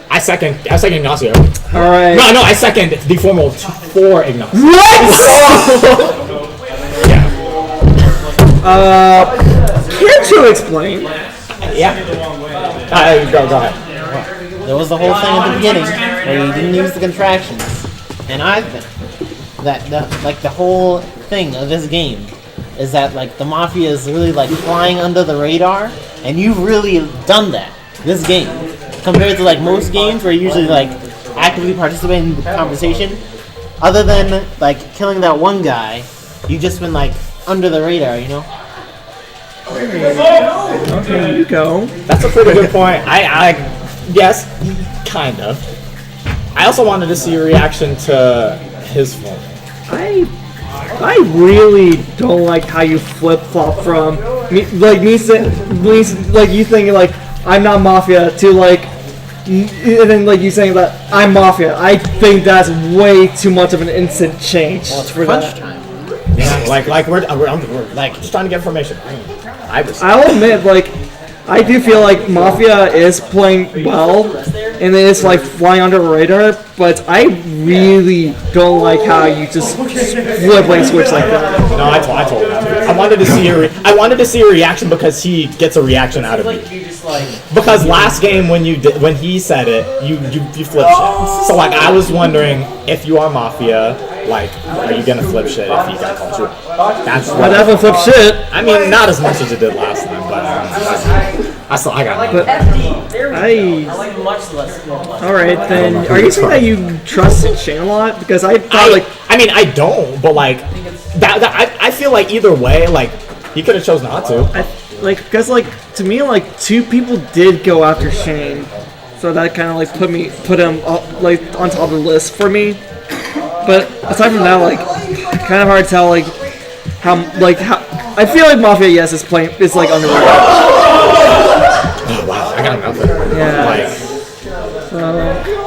I second Ignacio. Alright. No, I second the formal for Ignacio. What? Can't you explain? Yeah. Go ahead. There was the whole thing at the beginning where you didn't use the contractions, and I think that the whole thing of this game is that like the mafia is really like flying under the radar, and you've really done that this game compared to like most games where you usually like actively participate in the conversation. Other than like killing that one guy, you've just been like under the radar, Okay, you go. That's a pretty good point. I yes, kind of. I also wanted to see your reaction to his form. I really don't like how you flip flop from me like you thinking like I'm not mafia to like, and then like you saying that I'm mafia. I think that's way too much of an instant change. Well, it's for crunch time. Yeah, like we're like just trying to get information. I'll admit, like, I do feel like Mafia is playing well, and it is like flying under the radar, but I really don't like how you just flip like switch like that. No, I told him. I wanted to see I wanted to see a reaction because he gets a reaction out of me. Because last game when he said it, you flipped shit. So like I was wondering if you are Mafia, like are you gonna flip shit if he got called you? That's I definitely flip shit. I mean, not as much as it did last time, but I got but all right, then are you saying that you trusted Shane a lot? Because I thought I mean I don't, but like that I feel like either way, like he could have chose not to. Because to me, like 2 people did go after Shane, so that kind of like put him like on top of the list for me. But aside from that, like kind of hard to tell how I feel like Mafia Yes is like underrated. Oh, wow, I got nothing. Yeah.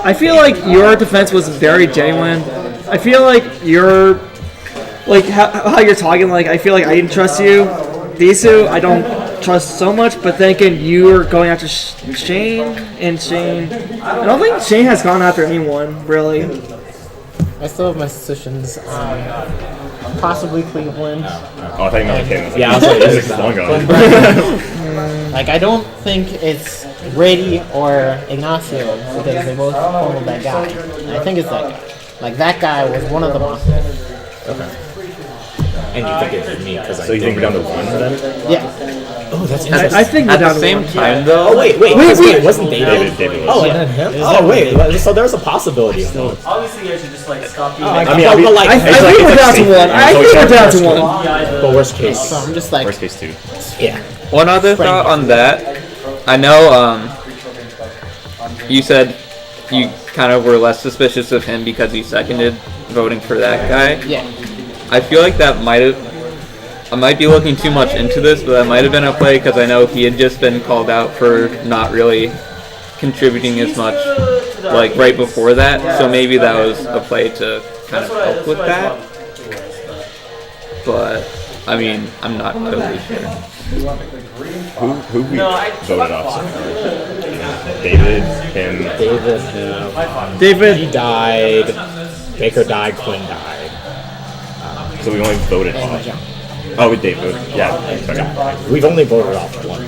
I feel like your defense was very genuine. I feel like your how you're talking, like I feel like I didn't trust you. These 2 I don't trust so much, but then again, you're going after Shane, and Shane. I don't think Shane has gone after anyone really. I still have my suspicions on possibly Cleveland. Oh, I thought you meant Cleveland. Yeah, I was like, this is long gone. Like, I don't think it's Brady or Ignacio because they both pulled that guy. I think it's that guy. Like, that guy was one of the monsters. Okay. And you think it's me because So you think we're down to 1 then? Yeah. Oh, that's interesting. I think at the same time though. Oh wait, it wasn't David. David was. Oh, and then him. Oh wait, so there's a possibility. Obviously, you guys should just like stop being. I think we're down to 1. I think we're down to 1. But worst case. So I'm just like. Worst case 2. Yeah. One other thought on that. I know you said you kind of were less suspicious of him because he seconded voting for that guy. Yeah. I feel like I might be looking too much into this, but that might have been a play because I know he had just been called out for not really contributing as much, like right before that. So maybe that was a play to kind of help with that. But I mean, I'm not totally sure. Who we voted off? David, him. David. He died. Baker died. Quinn died. So we only voted off. Oh, we did vote. Yeah. Okay. We've only voted off 2 people.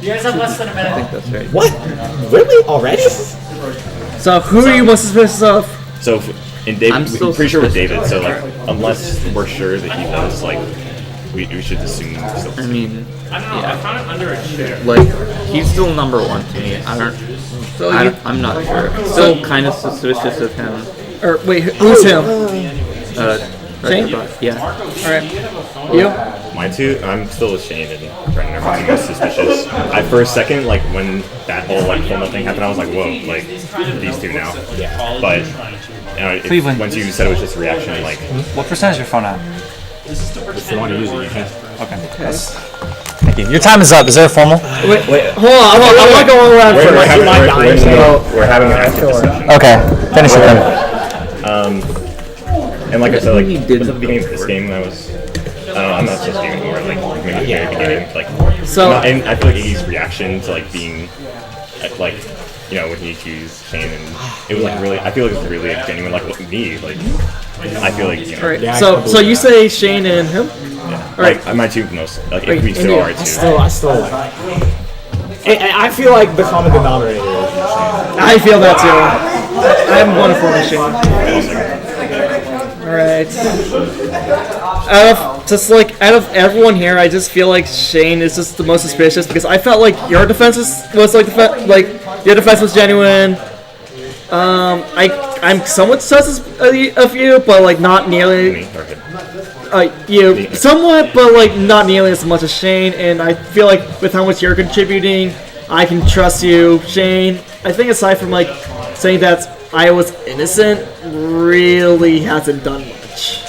You guys have less than a minute. I think that's right. What? Really? Already? So who are you most suspicious of? So in David, we're pretty sure with David. So like, unless we're sure that he was like, we should assume. I mean, I don't know. I found it under a chair. like he's still number 1 to me. I'm not sure. Still kind of suspicious of him. Or wait, who's him? Shane? Yeah. Alright. You? Mine too. I'm still with Shane and Brendan are most suspicious. For a second, like when that whole like phone thing happened, I was like, whoa, like these 2 now. Yeah. But Cleveland. once you said it was just a reaction, like What percentage is your phone at? if you want to use it, you can. Okay. Thank you. Your time is up. Is there a formal? Wait. Hold on. I want to go around first. We're having an active discussion. Okay. Finish it then. And like I said, like at the beginning of this game, I'm not supposed to be anymore. Like maybe at the very beginning, like and I feel like Iggy's reaction to like being like when he accused Shane, and it was like really, I feel like it was really like, genuine, like me, like I feel like Alright. So you say Shane and him? Yeah. Like my 2 most like if we still are 2. I still like. I feel like the common denominator is Shane. I feel that too. I'm one for Shane. Alright. Out of everyone here, I just feel like Shane is just the most suspicious because I felt like your defense was your defense was genuine. I'm somewhat sus of you, but like not nearly. You somewhat, but like not nearly as much as Shane. And I feel like with how much you're contributing, I can trust you, Shane. I think aside from like saying that I was innocent, really hasn't done much.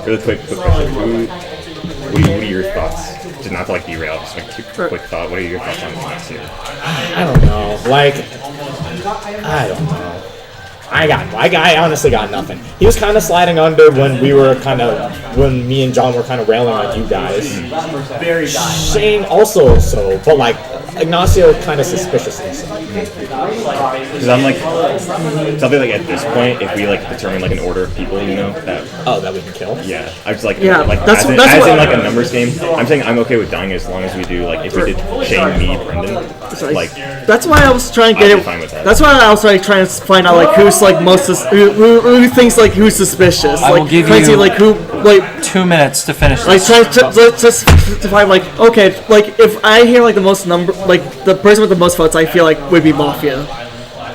Really quick question. What are your thoughts? Just not to like derail, just like quick thought. What are your thoughts on this year? I don't know. Like, I don't know. I honestly got nothing. He was kind of sliding under when when me and John were kind of railing on you guys. Shane also so, but like Ignacio kind of suspicious. Because I'm like, something like at this point, if we like determine like an order of people, you know, that we can kill. Yeah, I was like, Yeah, like that's as in what- like a numbers game. I'm saying I'm okay with dying as long as we do like if we did Shane, me, Brendan, like That's why I was trying to get I'd it. be fine with that. That's why I was like trying to find out like who's like who thinks like who's suspicious. I Like will give trying to see you like who like 2 minutes to finish like this. try to find like okay like if I hear like the most number like the person with the most votes I feel like would be Mafia.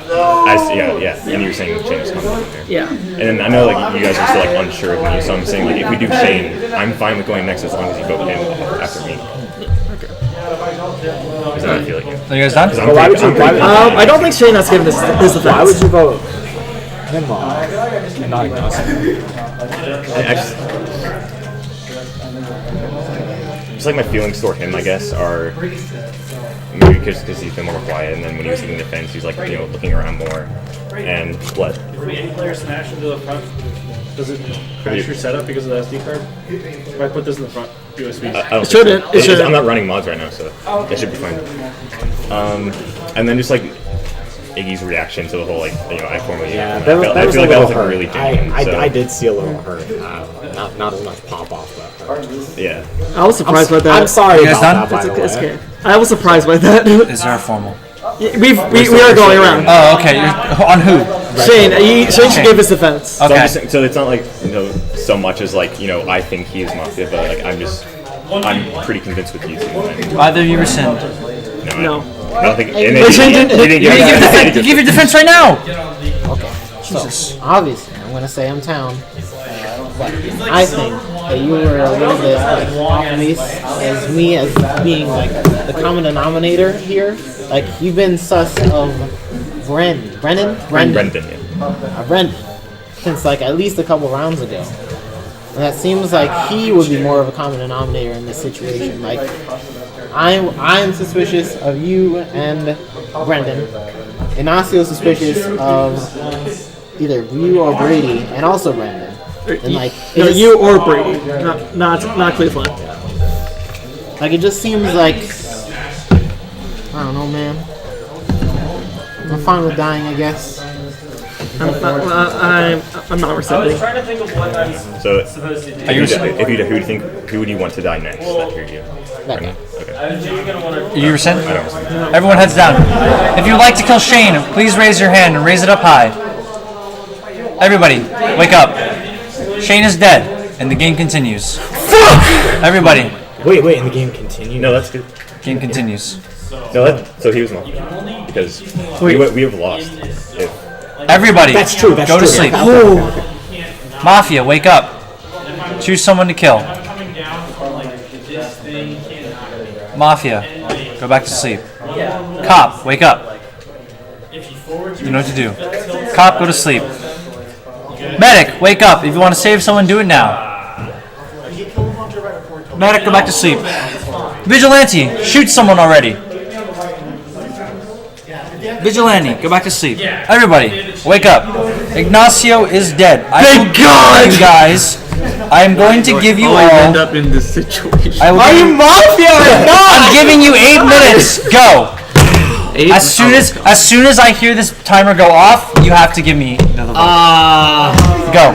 Yeah. And you were saying Shane was coming in there. Yeah. And then I know like you guys are still like unsure of me, so I'm saying like if we do Shane, I'm fine with going next as long as you vote him after me. Is that how I feel like? Are you guys done? I don't think Shane has given his defense. Why would you vote him and not Ignacio? Just like my feelings toward him, I guess, are maybe because he's been more quiet, and then when he was taking the fence, he's like, you know, looking around more. And what? If we any player smash into the front, does it crash your setup because of the SD card? If I put this in the front USB, I don't think so. I'm not running mods right now, so that should be fine. And then just like Iggy's reaction to the whole like I formally Yeah, I feel like that was like really genuine. I did see a little hurt. Not as much pop off, but yeah. I was surprised by that. I'm sorry You guys about done? that. By It's the way. okay. I was surprised by that. Is there a formal? We are going around. Oh, okay. On who? Shane. Shane should give his defense. Okay. So it's not like so much as like I think he is Mafia, but like I'm pretty convinced with you two. Either of you rescind. No. I don't think. Hey, And you You give your defense right now. Okay. So, obviously, I'm gonna say I'm town. But I think that you were a little bit like off base as me as being like the common denominator here. Like you've been sus of Brendan, since like at least a couple rounds ago. And that seems like he would be more of a common denominator in this situation. Like I'm suspicious of you and Brendan. Inaccio's suspicious of either you or Brady, and also Brendan. And like you or Brady, not Cleveland. Like it just seems like I don't know, man. I'm fine with dying, I guess. I'm not rescinding. trying to think of what I'm So supposed to do. who would you want to die next? That heard you. That guy. Okay. You rescind? I don't rescind. Everyone heads down. If you'd like to kill Shane, please raise your hand and raise it up high. Everybody, wake up. Shane is dead, and the game continues. Fuck! Everybody. Wait, and the game continues? No, that's good. Game continues. No, so he was not. Because we have lost. Everybody, That's true. go to sleep. Mafia, wake up. Choose someone to kill. Mafia, go back to sleep. Cop, wake up. You know what to do. Cop, go to sleep. Medic, wake up. If you want to save someone, do it now. Medic, go back to sleep. Vigilante, shoot someone already. Vigilante, go back to sleep. Everybody, wake up. Ignacio is dead. Thank God! You guys, I am going to give you all. end up in this situation. Are you Mafia or not? I'm giving you 8 minutes. Go. As soon as I hear this timer go off, you have to give me the vote. Go.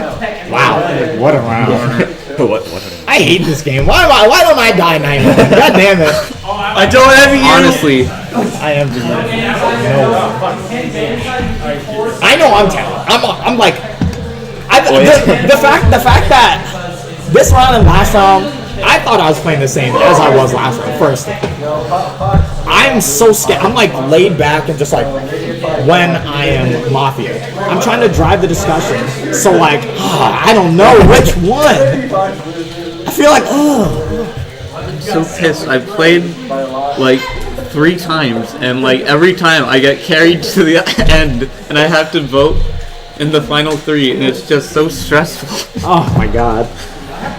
Wow. What a round. What? I hate this game. Why don't I die 9-1? God damn it. I don't have you. Honestly, I am just I know I'm talented. I'm like the fact that this round and last round I thought I was playing the same as I was last round. First thing, I'm so scared. I'm like laid back and just like when I am Mafia, I'm trying to drive the discussion. So like I don't know which one. I feel like I'm so pissed. I played like 3 times, and like every time I get carried to the end, and I have to vote in the final 3, and it's just so stressful. Oh my god.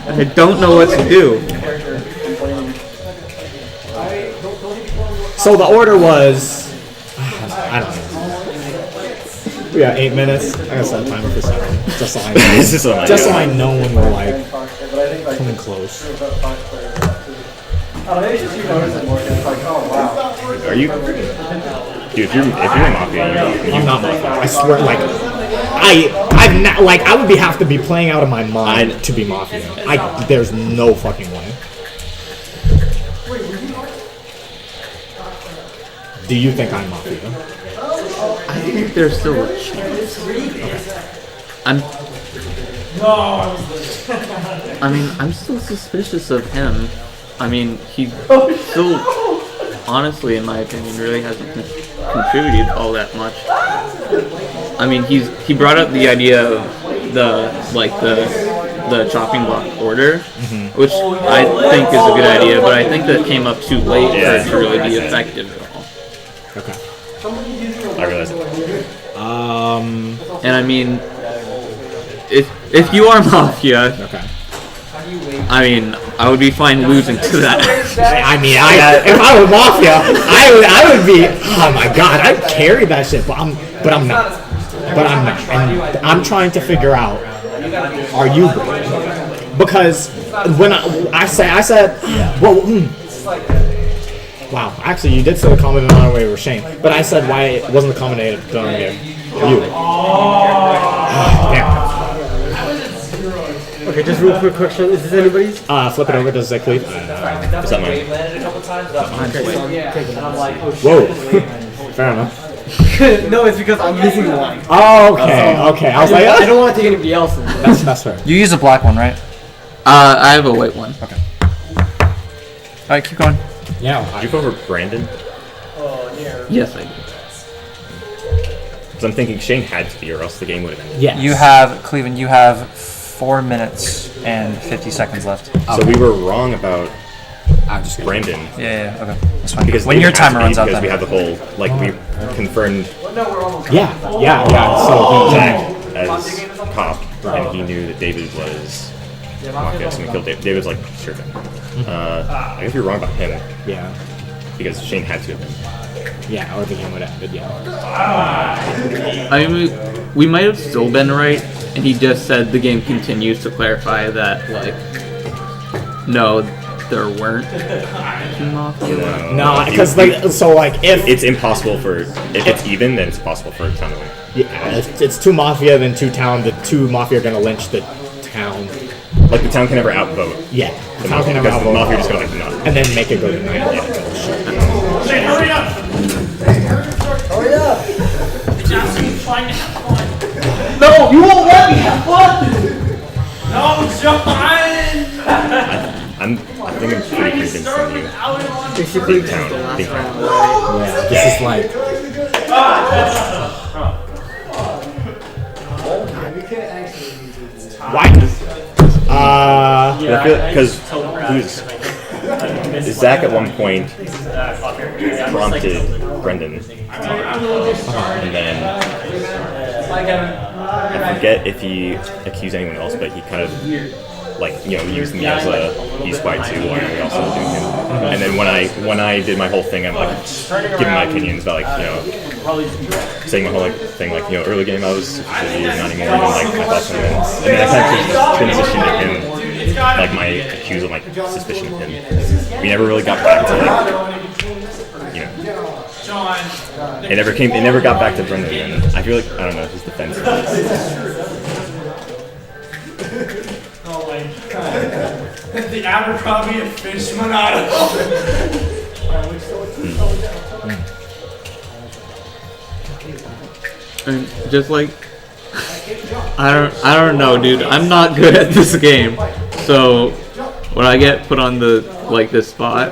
I don't know what to do. So the order was, I don't know. We got 8 minutes. I gotta set a timer for 7, just so I know. Just so I know when we're like coming close. Oh, maybe just you notice it more. It's like, oh wow. Are you? Dude, if you're Mafia, I'm not Mafia. I swear, like, I'm not, like, I would have to be playing out of my mind to be Mafia. There's no fucking way. Do you think I'm Mafia? I think there's still a chance. I'm still suspicious of him. I mean, he still, honestly, in my opinion, really hasn't contributed all that much. I mean, he brought up the idea of the chopping block order, which I think is a good idea, but I think that came up too late for it to really be effective at all. Okay. I realize it. And I mean, if you are Mafia, okay. I mean, I would be fine losing to that. I mean, if I were Mafia, I would be. Oh my god, I'd carry that shit, but I'm not. And I'm trying to figure out, are you? Because when I said, well, wow, actually, you did say the comment on our way with Shane, but I said why it wasn't the comment done here. You. Damn. Okay, just real quick question. Is this anybody's? Flip it over. Does it cleave? Is that mine? Whoa. Fair enough. No, it's because I'm missing one. Oh, okay. Okay. I was like, I don't want to take anybody else's. That's fair. You use a black one, right? I have a white one. Okay. All right, keep going. Yeah. Did you go over Brandon? Yes, I did. Because I'm thinking Shane had to be, or else the game would have ended. Yeah. You have, Cleveland, you have 4 minutes and 50 seconds left. So we were wrong about Brandon. Yeah, okay. That's fine. Because when your timer runs out, because then. we had the whole, like, we confirmed Yeah. So Zach as cop, and he knew that David was Mafia, so we killed David. David's like, sure thing. I guess we were wrong about him. Yeah. Because Shane had to have been. Yeah, or the game would have ended, yeah. I mean, we might have still been right, and he just said the game continues to clarify that, like, no, there weren't two Mafia. No, because, like, so, like, if... It's impossible for... If it's even, then it's possible for a town to win. Yeah, if it's two Mafia, then two town, the two Mafia are gonna lynch the town. Like, the town can never outvote. Yeah. The town can never outvote. The Mafia are just gonna, like, not. And then make it go to 9. Yeah. Shane, hurry up! Hurry up! No, you won't let me have fun! No, John! I think I'm pretty convinced of you. Basically, Town. Yeah, this is like... Why? Because Zach at one point prompted Brendan, and then I forget if he accused anyone else, but he kind of used me as a spy too, and we also were doing him. And then when I did my whole thing, I'm like giving my opinions about saying my whole thing early game I was not anymore, and then my thoughts on him, and then I kind of transitioned to him, like my accused of suspicion of him. We never really got back to it never got back to Brendan, and I feel like I don't know his defense. Oh my god. The Abercrombie and Fish Monado. And just like, I don't know, dude. I'm not good at this game, so when I get put on this spot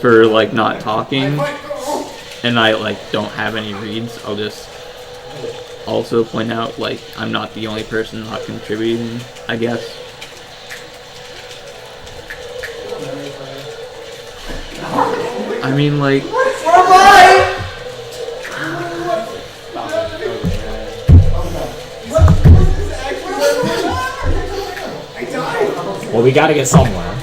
for not talking, and I don't have any reads, I'll just also point out I'm not the only person not contributing, I guess. I mean, well, we gotta get somewhere.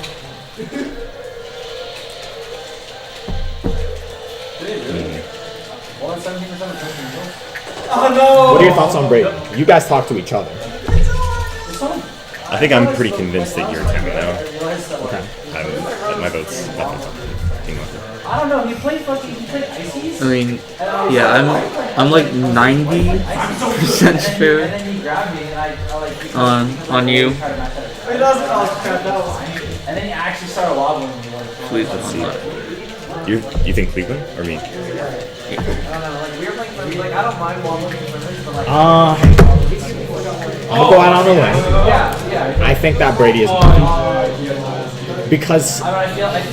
Oh no! What are your thoughts on Brady? You guys talk to each other. I think I'm pretty convinced that you're 10 now. Okay. My vote's definitely Team Mafia. don't know. He played Ices. I mean, yeah, I'm like 90% fair on you. And then he actually started wobbling. Please don't see. You think Cleveland or me? I don't know. Like we were playing. Like I don't mind wobbling. I'm gonna go out on a limb. I think that Brady is because I feel like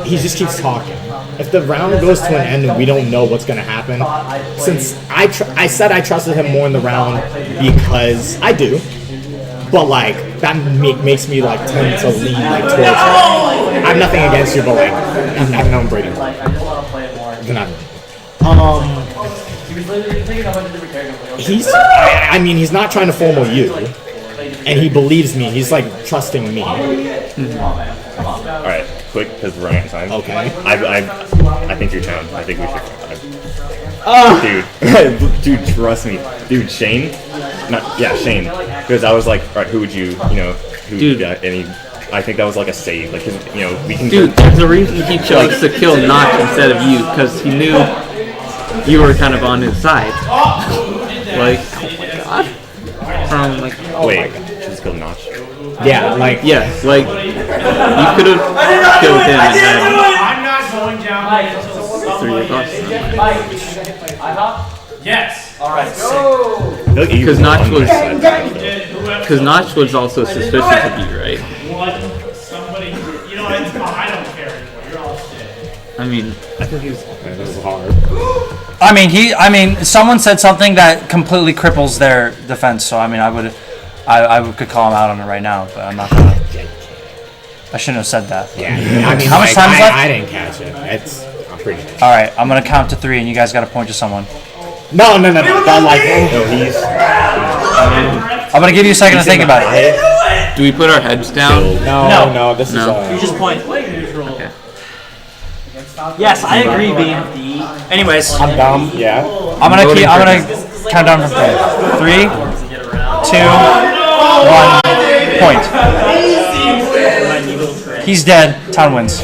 he just keeps talking. If the round goes to an end and we don't know what's gonna happen, since I said I trusted him more in the round because I do, but like that makes me like tend to lean like towards him. I have nothing against you, but like I've known Brady. Then I mean, he's not trying to FOMO you, and he believes me. He's like trusting me. All right, quick, because we're running out of time. Okay. I think you're down. I think we should. Dude, trust me. Dude, Shane. Shane. Because I was like, all right, who would you got any? I think that was like a save. Like, 'cause, we can. Dude, there's a reason he chose to kill Notch instead of you, because he knew you were kind of on his side. Like, oh my god. Wait, just kill Notch. Yeah, like you could have killed him and then I'm not going down. 3 of us. Yes. All right. Go. Because Notch was also suspicious of you, right? Somebody, I don't care anymore. You're all shit. I mean, I think this is hard. I mean, someone said something that completely cripples their defense. So I mean, I could call him out on it right now, but I'm not gonna. I shouldn't have said that. Yeah. I mean, how much time is left? I didn't catch it. I'm pretty sure. All right, I'm gonna count to 3, and you guys got to point to someone. No. Not like he's. I'm gonna give you a second to think about it. Do we put our heads down? No. This is. You just point. Okay. Yes, I agree, B. Anyways, I'm dumb. Yeah. I'm gonna count down from 3, 2, 1, point. He's dead. Town wins.